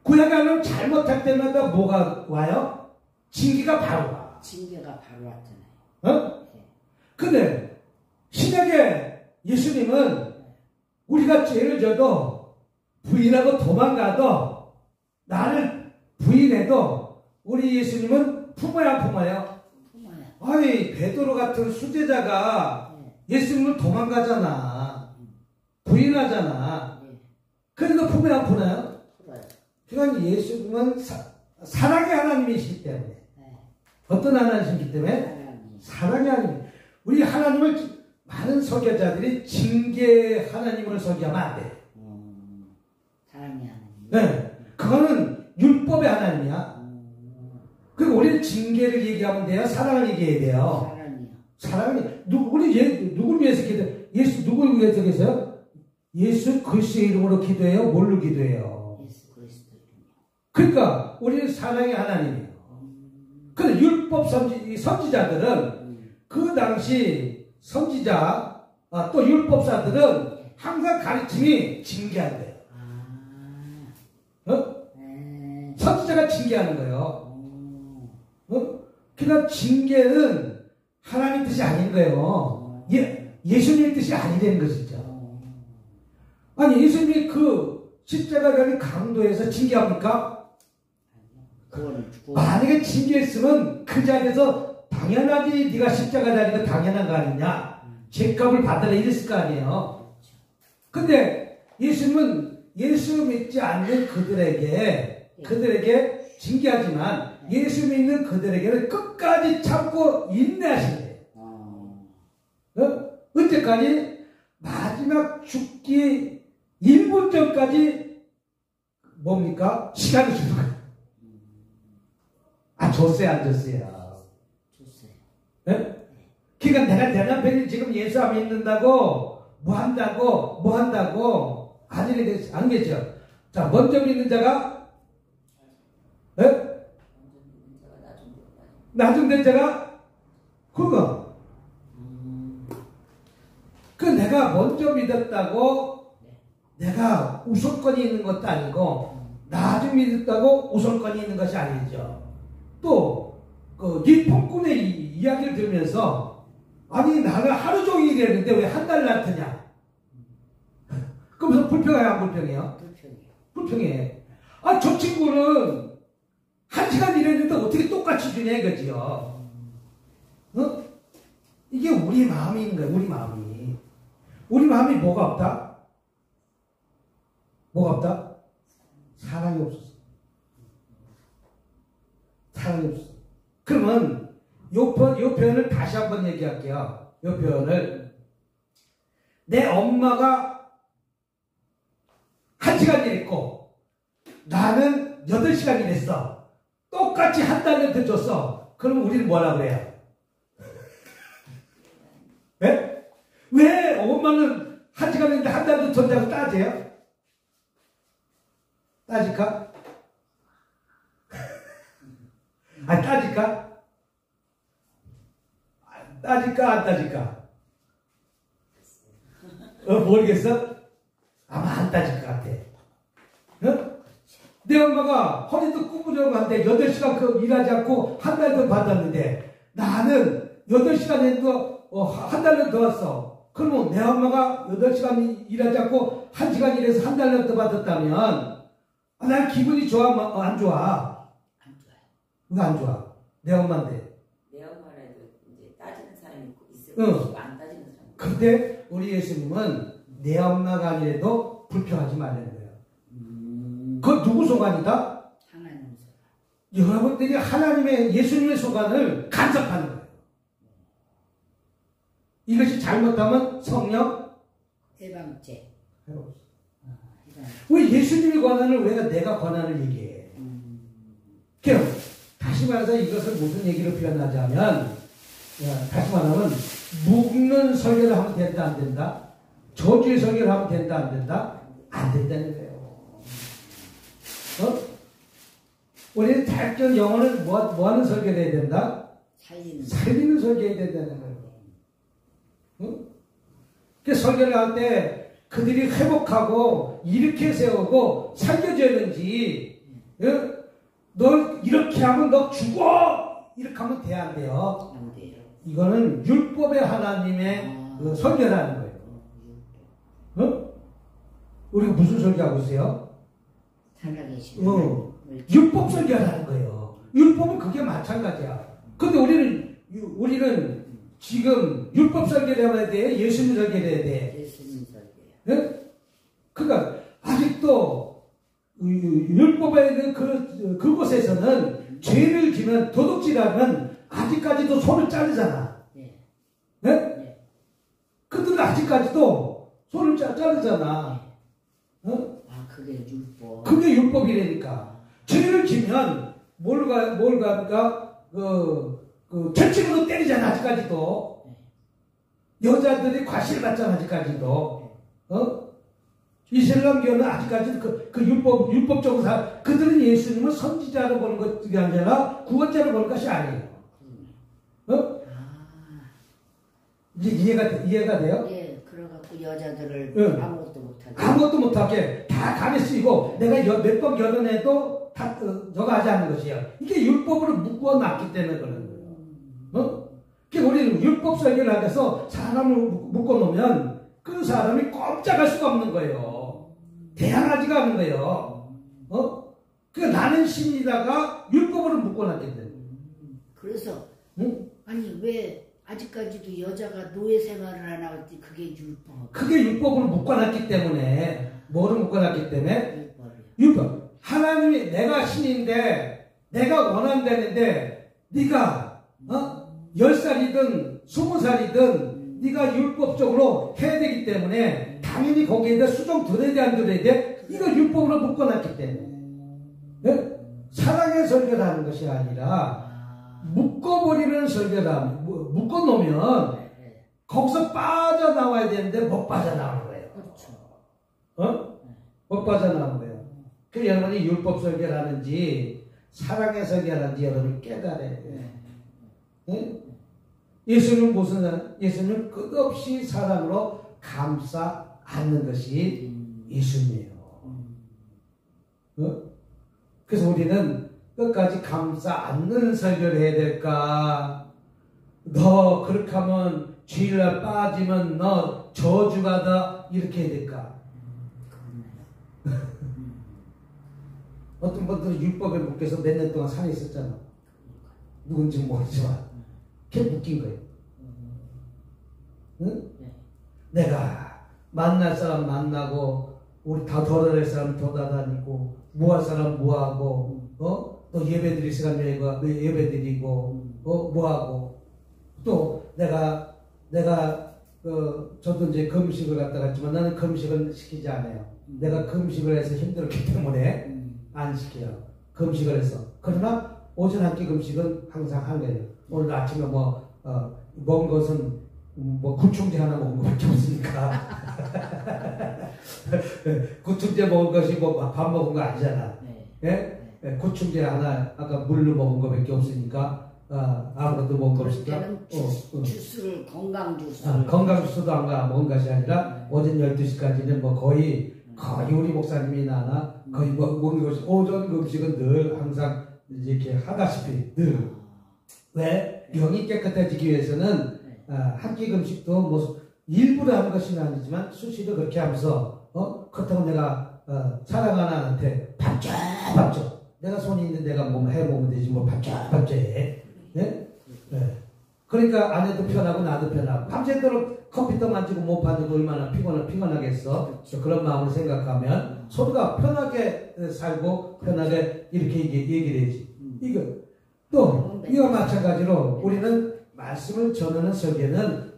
구약의 하나님 잘못할 때마다 뭐가 와요? 징계가 바로 와. 징계가 바로 왔잖아요. 어? 근데 신약의 예수님은 우리가 죄를 져도 부인하고 도망가도 나를 부인해도 우리 예수님은 품어야 안 품어요? 품어요. 아니 베드로 같은 수제자가 예수님을 도망가잖아. 부인하잖아. 그래도 품어야 안 품어요? 풀어요. 그러니까 예수님은 사랑의 하나님이시기 때문에 어떤 하나님이시기 때문에 사랑의 하나님. 우리 하나님을 많은 설교자들이 징계 하나님으로 설교하면 안 돼. 사랑의 하나님. 네, 그거는 율법의 하나님이야. 그리고 우리는 징계를 얘기하면 돼요? 사랑을 얘기해야 돼요? 사랑이요. 사랑이 우리 누굴 위해서 기도해요? 예수 누굴 위해서 계세요? 예수 그리스도의 이름으로 기도해요? 뭘로 기도해요? 예수 그리스도 이름으로. 그러니까 우리는 사랑의 하나님이에요. 근데 율법 선지자들은 그 당시 선지자 또 율법사들은 항상 가르침이 징계한대요. 선지자가 징계하는 거예요. 그러니까 징계는 하나님 뜻이 아닌 거예요. 예수님 뜻이 아니라는 것이죠. 아니 예수님이 그 십자가 달린 강도에서 징계합니까? 만약에 징계했으면 그 자리에서 당연하지 네가 십자가 달린 거 당연한 거 아니냐? 죄값을 받아라 이랬을 거 아니에요. 근데 예수님은 예수 믿지 않는 그들에게 징계하지만 예수 믿는 그들에게는 끝까지 참고 인내하신대요. 언제까지? 마지막 죽기 1분 전까지 뭡니까? 시간을 주는 거예요. 줬어요, 안 줬어요? 줬어요. 네? 그러니까 내가 내 남편이 지금 예수 안 믿는다고 뭐 한다고 아니겠죠. 자, 먼저 믿는 자가 나중된 자가 그거. 그 내가 먼저 믿었다고 내가 우선권이 있는 것도 아니고 나중에 믿었다고 우선권이 있는 것이 아니죠. 또 그 니폰꾼의 이야기를 들으면서 아니 나는 하루 종일 일했는데 왜 한 달 낳더냐? 그러면서 불평해요, 안 불평해요? 불평해. 저 친구는 1시간 일했는데 어떻게 똑같이 주냐 이거지요. 이게 우리 마음인 거야, 우리 마음이. 우리 마음이 뭐가 없다? 뭐가 없다? 사랑이 없었어. 사랑이 없었어. 그러면 요 표현을 다시 한번 얘기할게요. 요 표현을. 내 엄마가 1시간 일했고 나는 8시간 일했어. 똑같이 한 달을 더 줬어. 그러면 우리는 뭐라 그래요? 네? 왜 엄마는 1시간 했는데 한 달도 더 줬다고 따져요? 따질까? 따질까? 따질까, 안 따질까? 모르겠어? 아마 안 따질 것 같아. 어? 내 엄마가 허리도 구부려고 한데 8시간 그 일하지 않고 한 달 더 받았는데 나는 8시간 해도 한 달로 더 왔어. 그러면 내 엄마가 8시간 일하지 않고 1시간 일해서 한 달로 더 받았다면 난 기분이 좋아? 안 좋아? 안 좋아요. 왜 안 좋아? 내 엄마인데. 내 엄마라도 이제 따지는 사람이 있을 응. 것이고 안 따지는 사람이. 근데 우리 예수님은 내 엄마가 아니라도 불평하지 말라는 거예요. 그 누구 소관이다? 하나님 소관. 여러분들이 하나님의 예수님의 소관을 간섭하는 거예요. 이것이 잘못하면 성령 해방죄. 해방. 해방. 왜 예수님의 권한을 왜 내가 권한을 얘기해? 그럼 다시 말해서 이것을 무슨 얘기로 표현하자면 다시 말하면 묶는 설교를 하면 된다 안 된다? 저주의 설교를 하면 된다 안 된다? 안 된다는 거예요. 우리는 대학교 영어는 뭐 하는 설교를 해야 된다? 살리는 설교해야 된다는 거예요. 그 설교를 할 때 그들이 회복하고 이렇게 세우고 살려줘야는지 너 이렇게 하면 너 죽어! 이렇게 하면 돼 안 돼요? 안 돼요. 이거는 율법의 하나님의 그 설교라는 거예요. 우리가 무슨 설교하고 있어요? 살아계신 율법 설교하는 거예요. 율법은 그게 마찬가지야. 근데 우리는 지금 율법 설교를 해야 돼? 예수님 설교를 해야 돼? 예수님 설교요. 네? 그러니까 아직도 율법에 있는 그곳에서는 죄를 지면 도둑질하면 아직까지도 손을 자르잖아. 네. 네? 네. 그들은 아직까지도 손을 자르잖아. 그게 율법. 그게 율법이라니까. 죄를 지면 뭘 가니까 채찍으로 때리잖아 아직까지도. 여자들이 과실 받잖아 아직까지도. 이슬람교는 아직까지도 그 율법적으로 그들은 예수님을 선지자로 보는 것이 아니라 구원자로 보는 것이 아니에요. 이제 이해가 돼요? 예, 그래갖고 여자들을 응. 아무것도 못하게. 아무것도 못하게 다 감에 쓰이고 내가 몇 번 결혼해도 다 저거 하지 않는 것이에요. 이게 율법으로 묶어놨기 때문에 그런 거예요. 그러니까 우리는 율법 설교를 하면서 사람을 묶어놓으면 그 사람이 꼼짝할 수가 없는 거예요. 대항하지가 않는 거예요. 그러니까 나는 신이다가 율법으로 묶어놨기 때문에. 그래서 응? 아니 왜 아직까지도 여자가 노예 생활을 안 하지? 그게 율법. 그게 율법으로 묶어놨기 때문에. 뭐로 묶어놨기 때문에? 율법이요. 율법. 하나님이 내가 신인데 내가 원한다는데 네가 10살이든 20살이든 네가 율법적으로 해야 되기 때문에 당연히 거기에다 수정 들어야 돼 안 들어야 돼? 이거 율법으로 묶어놨기 때문에. 네? 사랑의 설교를 하는 것이 아니라 묶어버리는 설교다. 묶어놓으면 거기서 빠져나와야 되는데 못 빠져나오는 거예요. 그렇죠. 못 빠져나오는 거예요. 그래서 여러분이 율법 설교라는지 사랑의 설교라는지 여러분이 깨달아야 돼요. 네? 예수는 예수는 끝없이 사랑으로 감싸 안는 것이 예수님이에요. 그래서 우리는 끝까지 감싸 안는 설교를 해야 될까? 너 그렇게 하면 죄를 빠지면 너 저주받아 이렇게 해야 될까? 어떤 분들은 율법에 묶여서 몇 년 동안 산에 있었잖아. 누군지 모르지만 걔 묶인 거예요. 응? 내가 만날 사람 만나고 우리 다 돌아다닐 사람 돌아다니고 뭐할 사람 뭐하고 또 예배 드릴 시간 예배 드리고 뭐하고 또 내가 저도 이제 금식을 갖다 갔지만 나는 금식을 시키지 않아요. 내가 금식을 해서 힘들었기 때문에 안 시켜요. 금식을 해서. 그러나 오전 한 끼 금식은 항상 한 거예요. 오늘 아침에 먹은 것은 구충제 하나 먹은 것밖에 없으니까. 구충제 먹은 것이 밥 먹은 거 아니잖아. 예? 구충제 하나 아까 물로 먹은 것밖에 없으니까 아무것도 못 그럴 먹었다. 때는 주스를 건강 주스. 건강 주스도 안 먹은 것이 아니라 오전 12시까지는 뭐 거의 우리 목사님이 나나 거의 먹는 것이 오전 금식은 늘 항상 이렇게 하다시피 늘. 왜? 영이 깨끗해지기 위해서는 한 끼 금식도 뭐 일부러 하는 것은 아니지만 수시로 그렇게 하면서 그렇다고 내가 사랑하는 아한테 반짝 내가 손이 있는데 내가 뭐 해보면 되지 뭐 반짝 해. 네? 네. 그러니까 아내도 편하고 나도 편하고 밤새도록 컴퓨터 만지고 못 받는 거 얼마나 피곤하겠어. 그런 마음을 생각하면 서로가 편하게 살고 편하게 이렇게 얘기를 해야지. 이거 마찬가지로 우리는 말씀을 전하는 설교는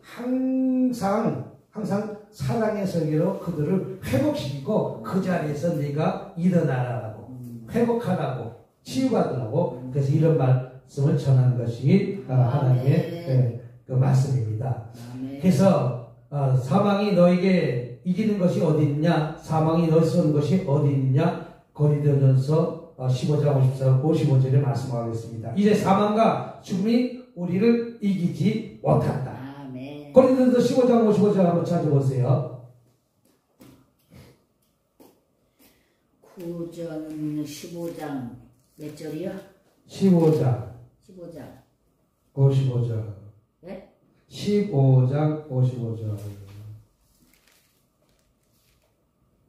항상 사랑의 설교로 그들을 회복시키고 그 자리에서 네가 일어나라고 회복하라고 치유받으라고 그래서 이런 말씀을 전하는 것이 하나님의 그 말씀입니다. 그래서 사망이 너에게 이기는 것이 어디 있냐 사망이 너를 쏘는 것이 어디 있냐 고린도전서 15장 55절에 말씀하겠습니다. 이제 사망과 죽음이 우리를 이기지 못한다. 고린도전서 15장 55절 한번 찾아보세요. 구전 15장 몇 절이요? 15장 55절. 네? 15장 55절.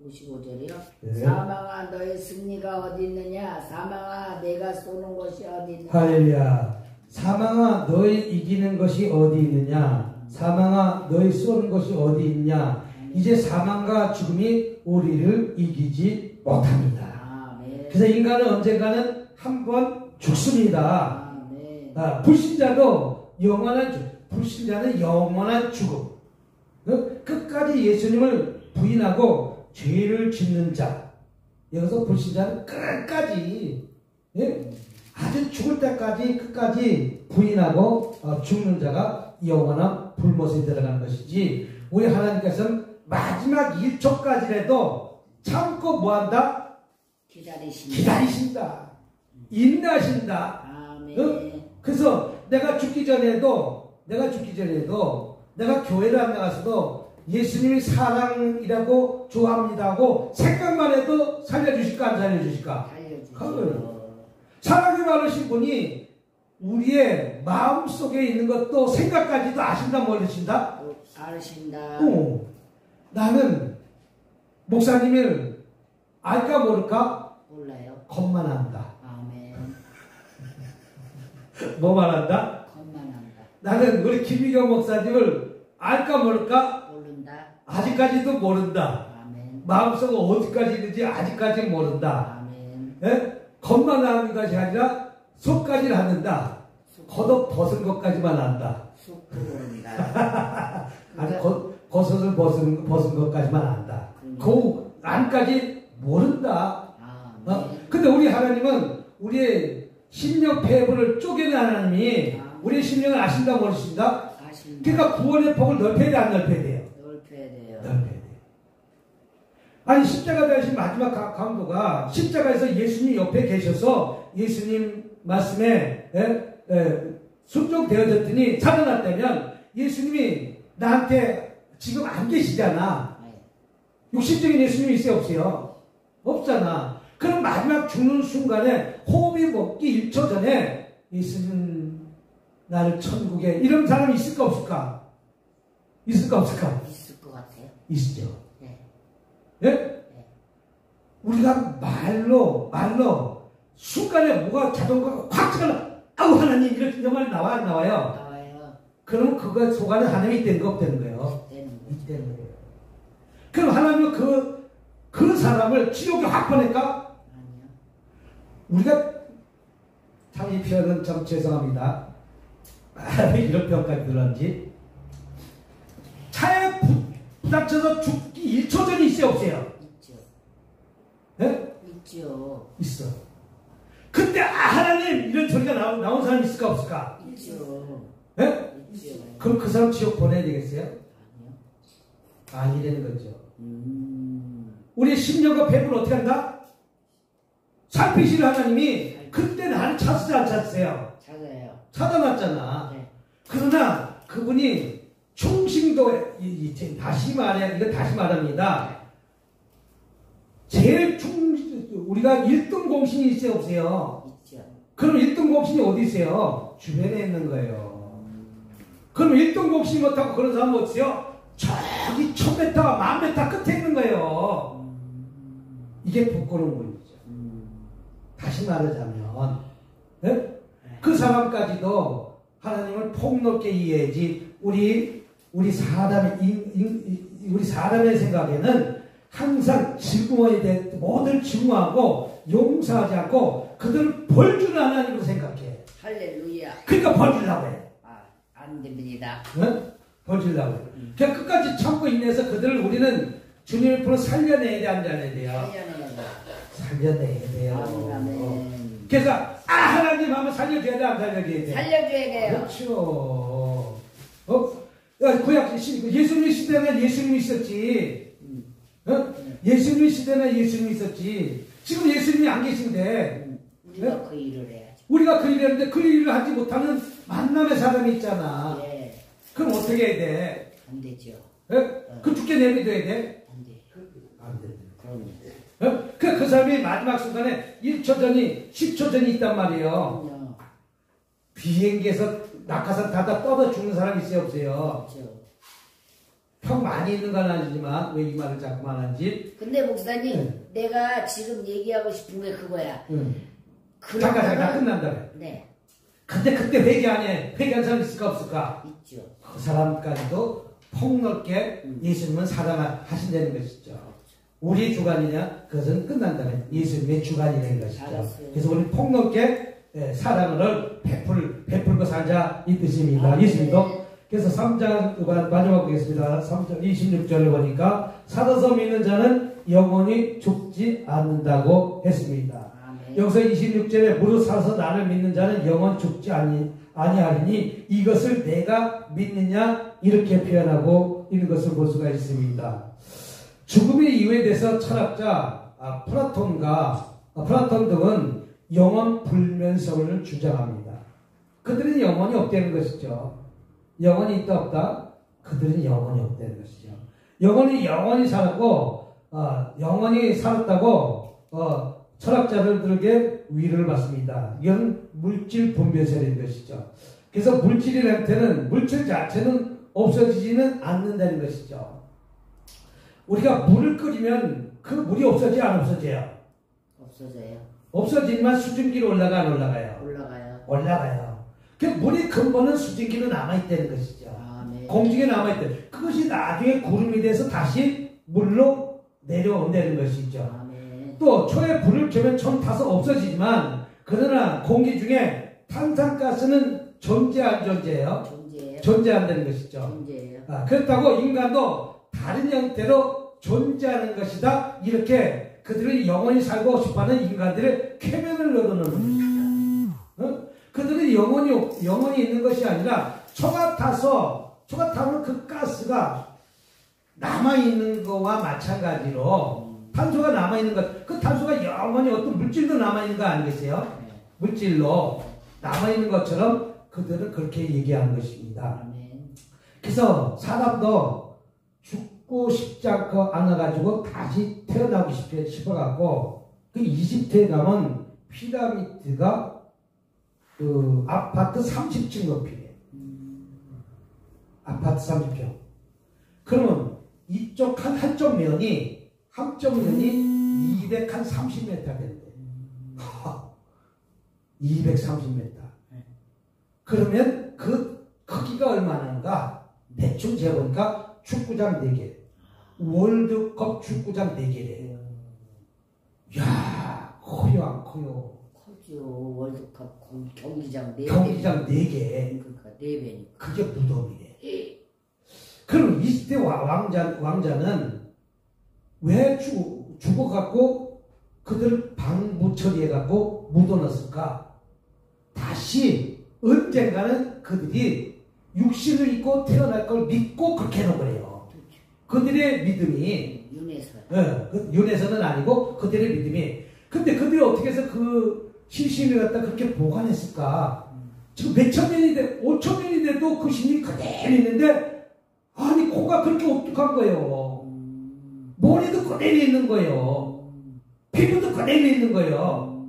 55절이요? 네. 사망아 너의 승리가 어디 있느냐 사망아 내가 쏘는 것이 어디 있느냐 할렐루야. 사망아 너의 이기는 것이 어디 있느냐 사망아 너의 쏘는 것이 어디 있냐 이제 사망과 죽음이 우리를 이기지 못합니다. 그래서 인간은 언젠가는 한번 죽습니다. 불신자는 영원한 죽음. 끝까지 예수님을 부인하고 죄를 짓는 자. 여기서 불신자는 끝까지 아주 죽을 때까지 끝까지 부인하고 죽는 자가 영원한 불못에 들어가는 것이지 우리 하나님께서는 마지막 1초까지라도 참고 뭐한다? 기다리신다. 인내하신다. 그래서 내가 죽기 전에도 내가 교회를 안 나가서도 예수님이 사랑이라고 좋아합니다 하고 생각만 해도 살려주실까 안 살려주실까? 사랑이 많으신 분이 우리의 마음속에 있는 것도 생각까지도 아신다 모르신다? 아신다. 나는 목사님을 알까 모를까? 몰라요. 겉만 안다. 아멘. 뭐만 한다? 겉만 안다. 나는 우리 김미경 목사님을 알까 모를까? 모른다. 아직까지도 모른다. 아멘. 마음속에 어디까지 있는지 아직까지 모른다. 아멘. 예? 겉만 아는 것이 아니라 속까지는 안는다. 겉옷 벗은 것까지만 안다. 속도 모른다. 아니 겉옷을 벗은 것까지만 안다. 그 안까지 모른다. 근데 우리 하나님은 우리의 심령 폐부를 쪼개는 하나님이 우리의 심령을 아신다 모르신다? 아신다. 그러니까 구원의 폭을 넓혀야 돼 안 넓혀야 돼요? 넓혀야 돼요. 넓혀야 돼요. 아니 십자가 되신 마지막 강도가 십자가에서 예수님 옆에 계셔서 예수님 말씀에 순종되어졌더니 살아났다면 예수님이 나한테 지금 안 계시잖아. 육신적인 예수님이 있어요 없어요? 없잖아. 그럼 마지막 죽는 순간에 호흡이 먹기 1초 전에 예수님 나를 천국에 이런 사람이 있을까 없을까? 있을까 없을까? 있을 것 같아요. 있죠. 네. 예? 네. 우리가 말로 순간에 뭐가 자동차가 확 찍어나 아우 하나님 이렇게 말이 나와 안 나와요? 나와요. 그럼 그거 속 안에 하나님이 있다는 거 없다는 거예요? 있다는 거예요. 그럼 하나님은 그 사람을 지옥에 확 보낼까? 아니요. 우리가 참 이 표현은 참 죄송합니다. 왜 이런 표현까지 들었는지. 차에 부닥쳐서 죽기 1초 전이 있어요 없어요? 있죠. 네? 있죠. 있어. 그때 하나님 이런 소리가 나온 사람이 있을까 없을까? 있죠. 네? 있죠. 그럼 그 사람 지옥 보내야 되겠어요? 아니요. 아니라는 거죠. 우리의 심령과 배부를 어떻게 한다? 살피시는 하나님이 그때 나를 찾으지 안 찾으세요? 찾아요. 찾아놨잖아. 네. 그러나 그분이 충신도 다시 말합니다. 제일 우리가 1등 공신이 있어요, 없어요? 있죠. 그럼 1등 공신이 어디 있어요? 주변에 있는 거예요. 그럼 1등 공신이 못하고 그런 사람 어디세요? 저기 1000m, 1000m 끝에 있는 거예요. 이게 부끄러운 거죠. 다시 말하자면, 네? 그 사람까지도 하나님을 폭넓게 이해해야지. 우리 사람의 생각에는 항상 증오에 대해 모두를 증오하고 용서하지 않고 그들을 벌주는 하나님으로 생각해. 할렐루야. 그러니까 벌주려고 해. 안 됩니다. 네? 벌주려고 해. 그냥 끝까지 참고 인내해서 그들을 우리는 주님의 품으로 살려내야 돼, 안 살려내야 돼요? 살려내야 돼요. 아멘. 그래서 하나님 하면 살려줘야 돼, 안 살려줘야 돼? 살려줘야 돼요. 그렇죠. 구약 예수님 시대는 예수님이 있었지. 예수님 시대는 예수님이 있었지. 지금 예수님이 안 계신데 우리가 그 일을 해야죠. 우리가 그 일을 했는데 그 일을 하지 못하는 만남의 사람이 있잖아. 예. 그럼 어떻게 해야 돼? 안 되죠. 그 죽게 내비둬야 돼? 안 돼요. 안 돼. 그럼요. 그 사람이 마지막 순간에 1초 전이 10초 전이 있단 말이에요. 그럼요. 비행기에서 낙하산 타다 떠다 죽는 사람이 있어요, 없어요? 그렇죠. 평 많이 있는 건 아니지만 왜 이 말을 자꾸만 하는지. 근데 목사님, 내가 지금 얘기하고 싶은 게 그거야. 잠깐 끝난다며. 네. 근데 그때 회개한 사람 있을까 없을까? 있죠. 그 사람까지도 폭넓게 예수님은 사랑하신다는 것이죠. 우리 주관이냐? 그것은 끝난다면 예수님의 주관이라는 것이죠. 알았어요. 그래서 우리 폭넓게 사랑을 베풀고 살자 이 뜻입니다. 예수님도. 그래서 3장 마지막 보겠습니다. 3장 26절을 보니까 살아서 믿는 자는 영원히 죽지 않는다고 했습니다. 아멘. 여기서 26절에 무릇 살아서 나를 믿는 자는 영원 죽지 아니하리니 이것을 내가 믿느냐 이렇게 표현하고 있는 것을 볼 수가 있습니다. 죽음의 이유에 대해서 철학자 플라톤 등은 영원 불면성을 주장합니다. 그들은 영원히 없다는 것이죠. 영원히 있다 없다? 그들은 영원히 없다는 것이죠. 영원히 살았고 영원히 살았다고 철학자들에게 위로를 받습니다. 이건 물질 분별설인 것이죠. 그래서 물질의 형태는 물질 자체는 없어지지는 않는다는 것이죠. 우리가 물을 끓이면 그 물이 없어져요, 안 없어져요? 없어져요. 없어지지만 수증기로 올라가 안 올라가요? 올라가요. 올라가요. 그 물의 근본은 수증기로 남아있다는 것이죠. 아멘. 공중에 남아있다. 그것이 나중에 구름이 돼서 다시 물로 내려온다는 것이죠. 아멘. 또 초에 불을 켜면 처음 타서 없어지지만 그러나 공기 중에 탄산가스는 존재 안 존재해요? 존재해요. 존재한다는 것이죠. 존재해요. 그렇다고 인간도 다른 형태로 존재하는 것이다. 이렇게 그들이 영원히 살고 싶어하는 인간들의 쾌변을 넣어놓는 겁니다. 그들이 영원히 있는 것이 아니라 초가 타면 그 가스가 남아있는 거와 마찬가지로 탄소가 남아있는 것, 그 탄소가 영원히 어떤 물질도 남아있는 거 아니겠어요? 네. 물질로 남아있는 것처럼 그들은 그렇게 얘기하는 것입니다. 아멘. 그래서 사람도 죽고 싶지 않아가지고 다시 태어나고 싶어갖고 그 이집트에 가면 피라미드가 그 아파트 30층 높이래요. 아파트 30층. 그러면 이쪽 한쪽 면이 230m 된대. 230m. 그러면 그 크기가 얼마나인가? 대충 재보니까 축구장 4개. 월드컵 축구장 4개래요. 이야, 커요, 안 커요? 커죠. 월드컵 경기장 4배. 경기장 4개. 그러니까 4배니까. 그게 무덤이래. 그럼 이집트 왕자는 왜 죽어갖고 그들 방부 처리해갖고 묻어놨을까? 다시 언젠가는 그들이 육신을 입고 태어날 걸 믿고 그렇게 해놓은 거예요. 그들의 믿음이 윤회선. 윤회선은 아니고 그들의 믿음이. 근데 그들이 어떻게 해서 그 시신을 갖다 그렇게 보관했을까? 지금 몇천 년이 돼, 5천 년이 돼도 그 신이 그대로 있는데, 아니, 코가 그렇게 오뚝한 거예요. 머리도 그대로 있는 거예요. 피부도 그대로 있는 거예요.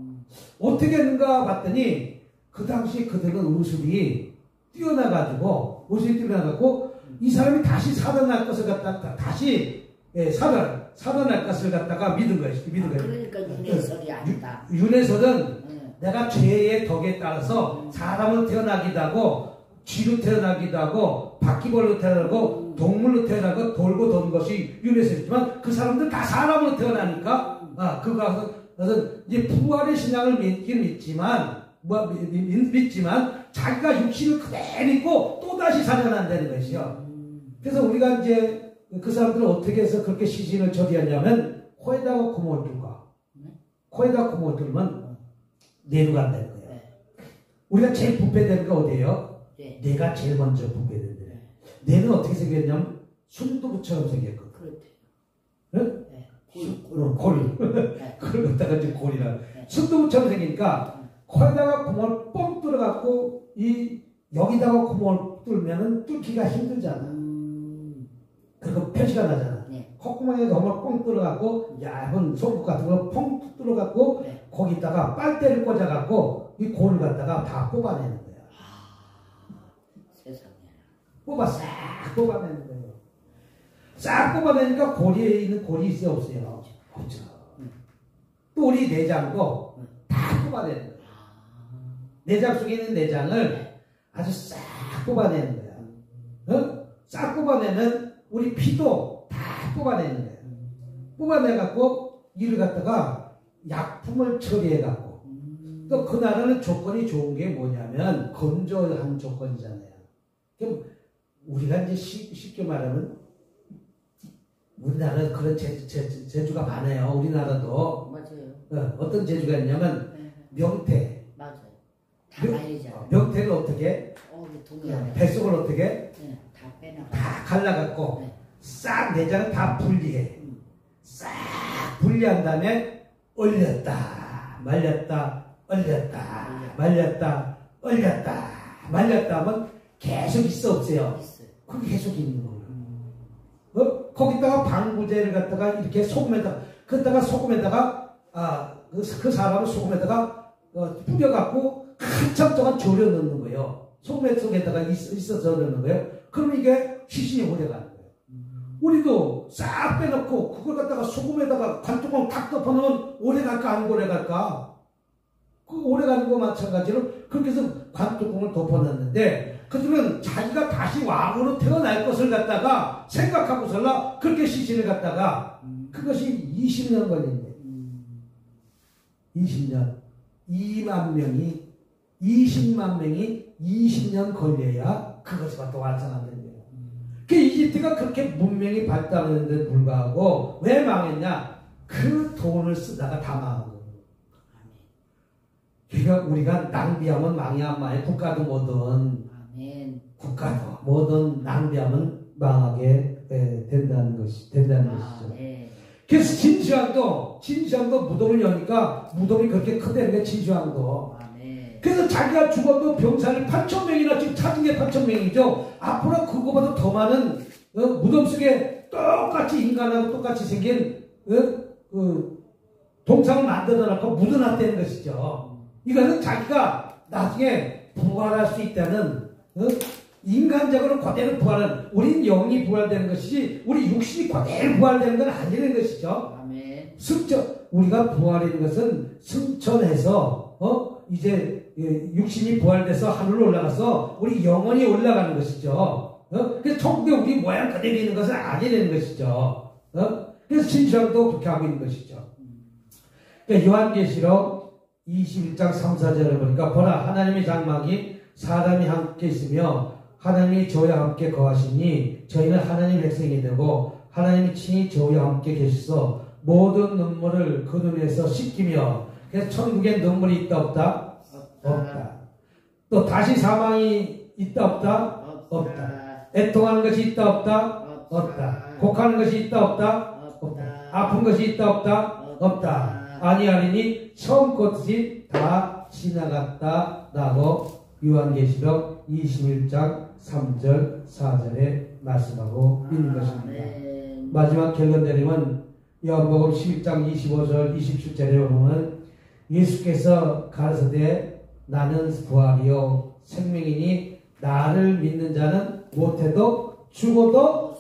어떻게 했는가 봤더니, 그 당시 그들은 의술이 뛰어나가지고, 이 사람이 다시 살아날 것을 갖다가, 다시, 살아날 것을 갖다가 믿은 거예요. 그러니까 윤회설이 아니다. 윤회설은 내가 죄의 덕에 따라서 사람으로 태어나기도 하고, 쥐로 태어나기도 하고, 바퀴벌로 태어나고, 동물로 태어나고, 돌고 도는 것이 윤회설이지만, 그 사람들 다 사람으로 태어나니까, 그것은 이제 부활의 신앙을 믿지만, 자기가 육신을 그대로 입고 또다시 살아난다는 것이요. 그래서 우리가 이제 그 사람들은 어떻게 해서 그렇게 시신을 처리하냐면, 코에다가 구멍을 뚫고, 코에다가 구멍을 뚫으면 내려간다는 거예요. 우리가 제일 부패되는 거 어디예요? 뇌가 제일 먼저 부패된대. 뇌는 어떻게 생겼냐면 순두부처럼 생겼거든. 응? 골. 그걸 갖다가 이제 골이라. 순두부처럼 생기니까 코에다가 구멍을 뻥 뚫어갖고 여기다가 구멍을 뚫으면은 뚫기가 힘들잖아. 그리고 표시가 나잖아. 콧구멍에 구멍을 뻥 뚫어갖고 얇은 송곳 같은 거 뻥 뚫어갖고 거기다가 빨대를 꽂아갖고 이 골을 갖다가 다 뽑아내는 거야. 세상에. 싹 뽑아내는 거예요. 싹 뽑아내니까 골에 있는 골이 있어요, 없어요? 없죠. 또 우리 내장도 다 뽑아내는 거예요. 내장 속에 있는 내장을 아주 싹 뽑아내는 거야. 싹 뽑아내면 우리 피도 다 뽑아내는 거예요. 뽑아내갖고 이를 갖다가 약품을 처리해갖고 또 그 나라는 조건이 좋은 게 뭐냐면 건조한 조건이잖아요. 그럼 우리가 이제 쉽게 말하면 우리나라 그런 제주가 많아요. 우리나라도 맞아요. 어떤 제주가 있냐면 명태. 맞아요. 다 말이잖아요. 명태를 어떻게? 뱃속을 어떻게? 다 빼놔. 다 갈라갖고 싹 내장을 다 분리해. 싹 분리한 다음에 얼렸다, 말렸다, 얼렸다, 말렸다, 얼렸다, 말렸다 하면 계속 있어 없어요? 그게 계속 있는 거예요. 거기다가 방부제를 갖다가 이렇게 소금에다가 그 사람을 소금에다가 뿌려갖고 한참 동안 졸여 넣는 거예요. 소금 속에다가 있어서 넣는 거예요. 그럼 이게 시신이 오래가는 거예요. 우리도 싹 빼놓고 그걸 갖다가 소금에다가 관뚜껑 탁 덮어놓으면 오래갈까 안 오래갈까? 그 오래가는 거 마찬가지로 그렇게 해서 관뚜껑을 덮어놨는데 그들은 자기가 다시 왕으로 태어날 것을 갖다가 생각하고서라 그렇게 시신을 갖다가 그것이 20년 걸린대. 20년. 20만 명이 20년 걸려야 그것이 또 완성한다는 거예요. 그 이집트가 그렇게 문명이 발달하는데 불구하고 왜 망했냐? 그 돈을 쓰다가 다 망한 거예요. 그러니까 우리가 낭비하면 망해야 망해. 국가도 뭐든 낭비하면 망하게 된다는 것이죠. 그래서 진시황도 무덤을 여니까 무덤이 그렇게 크다는 게 진시황도. 그래서 자기가 죽어도 병사를 8,000명이나 지금 찾은 게 8,000명이죠. 앞으로 그거보다 더 많은 무덤 속에 똑같이 인간하고 똑같이 생긴 동상을 만들어놓고 묻어놨다는 것이죠. 이거는 자기가 나중에 부활할 수 있다는 인간적으로 그대로 부활은 우린 영이 부활되는 것이지 우리 육신이 그대로 부활되는 건 아니라는 것이죠. 아멘. 우리가 부활하는 것은 승천해서 이제 육신이 부활돼서 하늘로 올라가서 우리 영혼이 올라가는 것이죠. 그래서 천국에 우리 모양 그대로 있는 것은 아니라는 것이죠. 그래서 진시황도 그렇게 하고 있는 것이죠. 그러니까 요한계시록 21장 3, 4절에 보니까 보라 하나님의 장막이 사람이 함께 있으며 하나님이 저희와 함께 거하시니 저희는 하나님의 백성이 되고 하나님이 친히 저희와 함께 계시서 모든 눈물을 그 눈에서 씻기며 그래서 천국에 눈물이 있다 없다? 없다. 또 다시 사망이 있다 없다? 없다. 애통하는 것이 있다 없다? 없다. 곡하는 것이 있다 없다? 없다. 아픈 것이 있다 없다? 없다. 아니하리니 처음 것이 다 지나갔다라고 요한계시록 21장 3절 4절에 말씀하고 있는 것입니다. 마지막 결론 내리면 요한복음 11장 25절 27절에 보면 예수께서 가르치되 나는 부활이요 생명이니 나를 믿는 자는 못해도 죽어도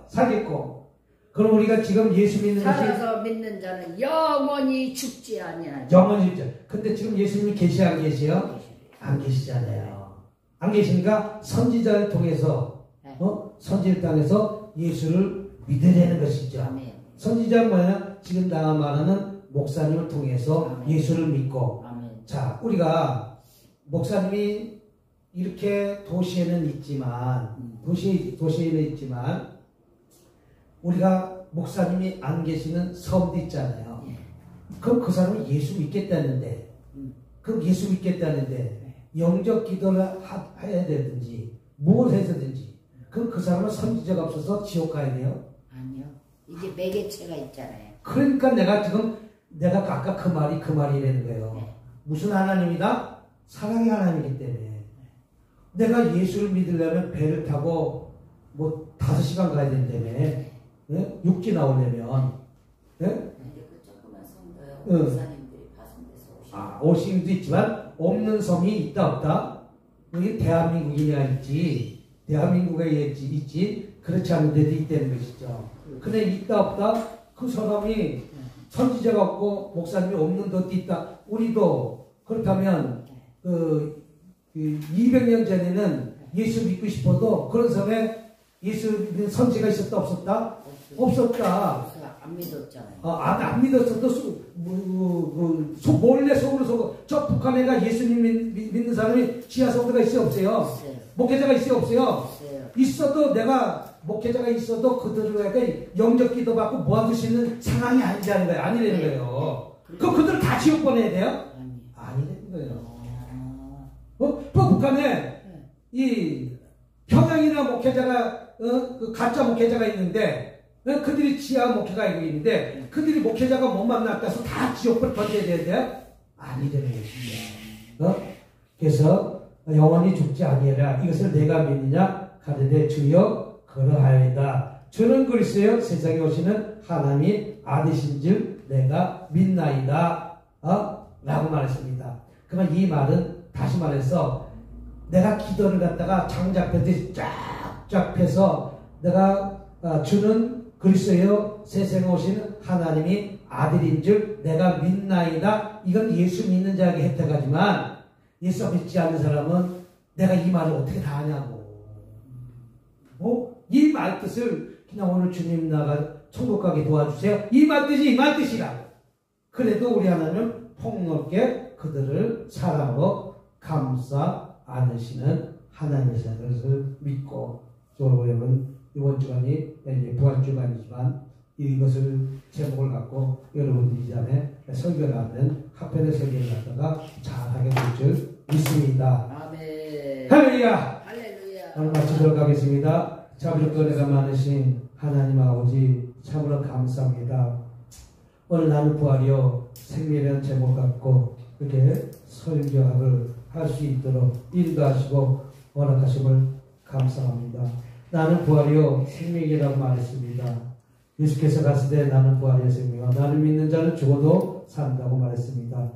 살겠고. 그럼 우리가 지금 예수 믿는 것이 살아서 믿는 자는 영원히 죽지 아니하리라. 영원히 죽지. 근데 지금 예수님이 계시 안 계세요? 안 계시잖아요. 안 계시니까 선지자를 통해서 선지를 땅에서 예수를 믿으려는 것이죠. 아멘. 선지자는 뭐냐? 지금 나 말하는 목사님을 통해서 아멘. 예수를 믿고. 아멘. 자, 우리가 목사님이 이렇게 도시에는 있지만 도시에는 있지만 우리가 목사님이 안 계시는 섬도 있잖아요. 그럼 그 사람은 예수 믿겠다는데 그럼 예수 믿겠다는데 영적 기도를 해야 되든지 뭘 해서든지 그럼 그 사람은 선지자가 없어서 지옥 가야 돼요? 아니요. 이제 매개체가 있잖아요. 그러니까 내가 아까 그 말이라는 거예요. 네. 무슨 하나님이다? 사랑의 하나님이기 때문에 내가 예수를 믿으려면 배를 타고 뭐 5시간 가야 된다며. 네? 육지 나오려면 네? 그 조그만 성도요. 목사님들이 파송돼서 오신 분도 있지만 없는 성이 있다 없다? 여기 대한민국이야 있지. 대한민국에 있지. 그렇지 않은 데도 있다는 것이죠. 근데 있다 없다? 그 사람이 선지자가 없고 목사님이 없는 데도 있다. 우리도 그렇다면 200년 전에는 예수 믿고 싶어도 그런 섬에 예수 믿는 선지가 있었다 없었다? 없었다. 안 믿었잖아요. 안 믿었어도 몰래 속으로 저 북한에가 예수님 믿는 사람이 지하 성도가 있어요 없어요? 없어요. 목회자가 있어요 없어요? 없어요. 있어도 내가 목회자가 있어도 그들을 영적 기도 받고 모아둘 수 있는 상황이 아니라는 거예요. 아니라는 거예요. 그럼 그들 다 지옥 보내야 돼요? 아니라는 거예요. 북한에 이 평양이나 목회자가 그 가짜 목회자가 있는데 그들이 지하 목회가 있는데 그들이 목회자가 못 만났다서 다 지옥불 던져야 돼요? 아니라는 것입니다. 그래서 영원히 죽지 아니하라. 이것을 내가 믿느냐? 가르되 주여 그러하여이다. 주는 그리스도요 세상에 오시는 하나님 아드신 줄 내가 믿나이다. 라고 말했습니다. 그러면 이 말은 다시 말해서 내가 기도를 갖다가 장작패듯이 쫙쫙 펴서 내가 주는 그리스도요 세상에 오시는 하나님이 아들인 줄 내가 믿나이다. 이건 예수 믿는 자에게 혜택하지만 예수 믿지 않는 사람은 내가 이 말을 어떻게 다 하냐고. 이 말 뜻을 그냥 오늘 주님 나가 천국 가게 도와주세요. 이 말 뜻이라. 그래도 우리 하나님은 폭넓게 그들을 사랑하고 감싸 안으시는 하나님이라는 것을 믿고 여러분 이번 주간이 부활 주간이지만 이것을 제목을 갖고 여러분들이 이 전에 설교를 하는 한편의 설교를 갖다가 잘하게 될 줄 믿습니다. 아멘. 할렐루야. 할렐루야. 오늘 마치도록 하겠습니다. 자비롭고 은혜가 많으신 하나님 아버지 참으로 감사합니다. 오늘 나는 부활이요 생명이라는 제목 갖고 이렇게 설교를 할 수 있도록 인도하시고 허락하심을 감사합니다. 나는 부활이요 생명이라고 말했습니다. 예수께서 갔을 때 나는 부활이요 생명이요 나를 믿는 자는 죽어도 산다고 말했습니다.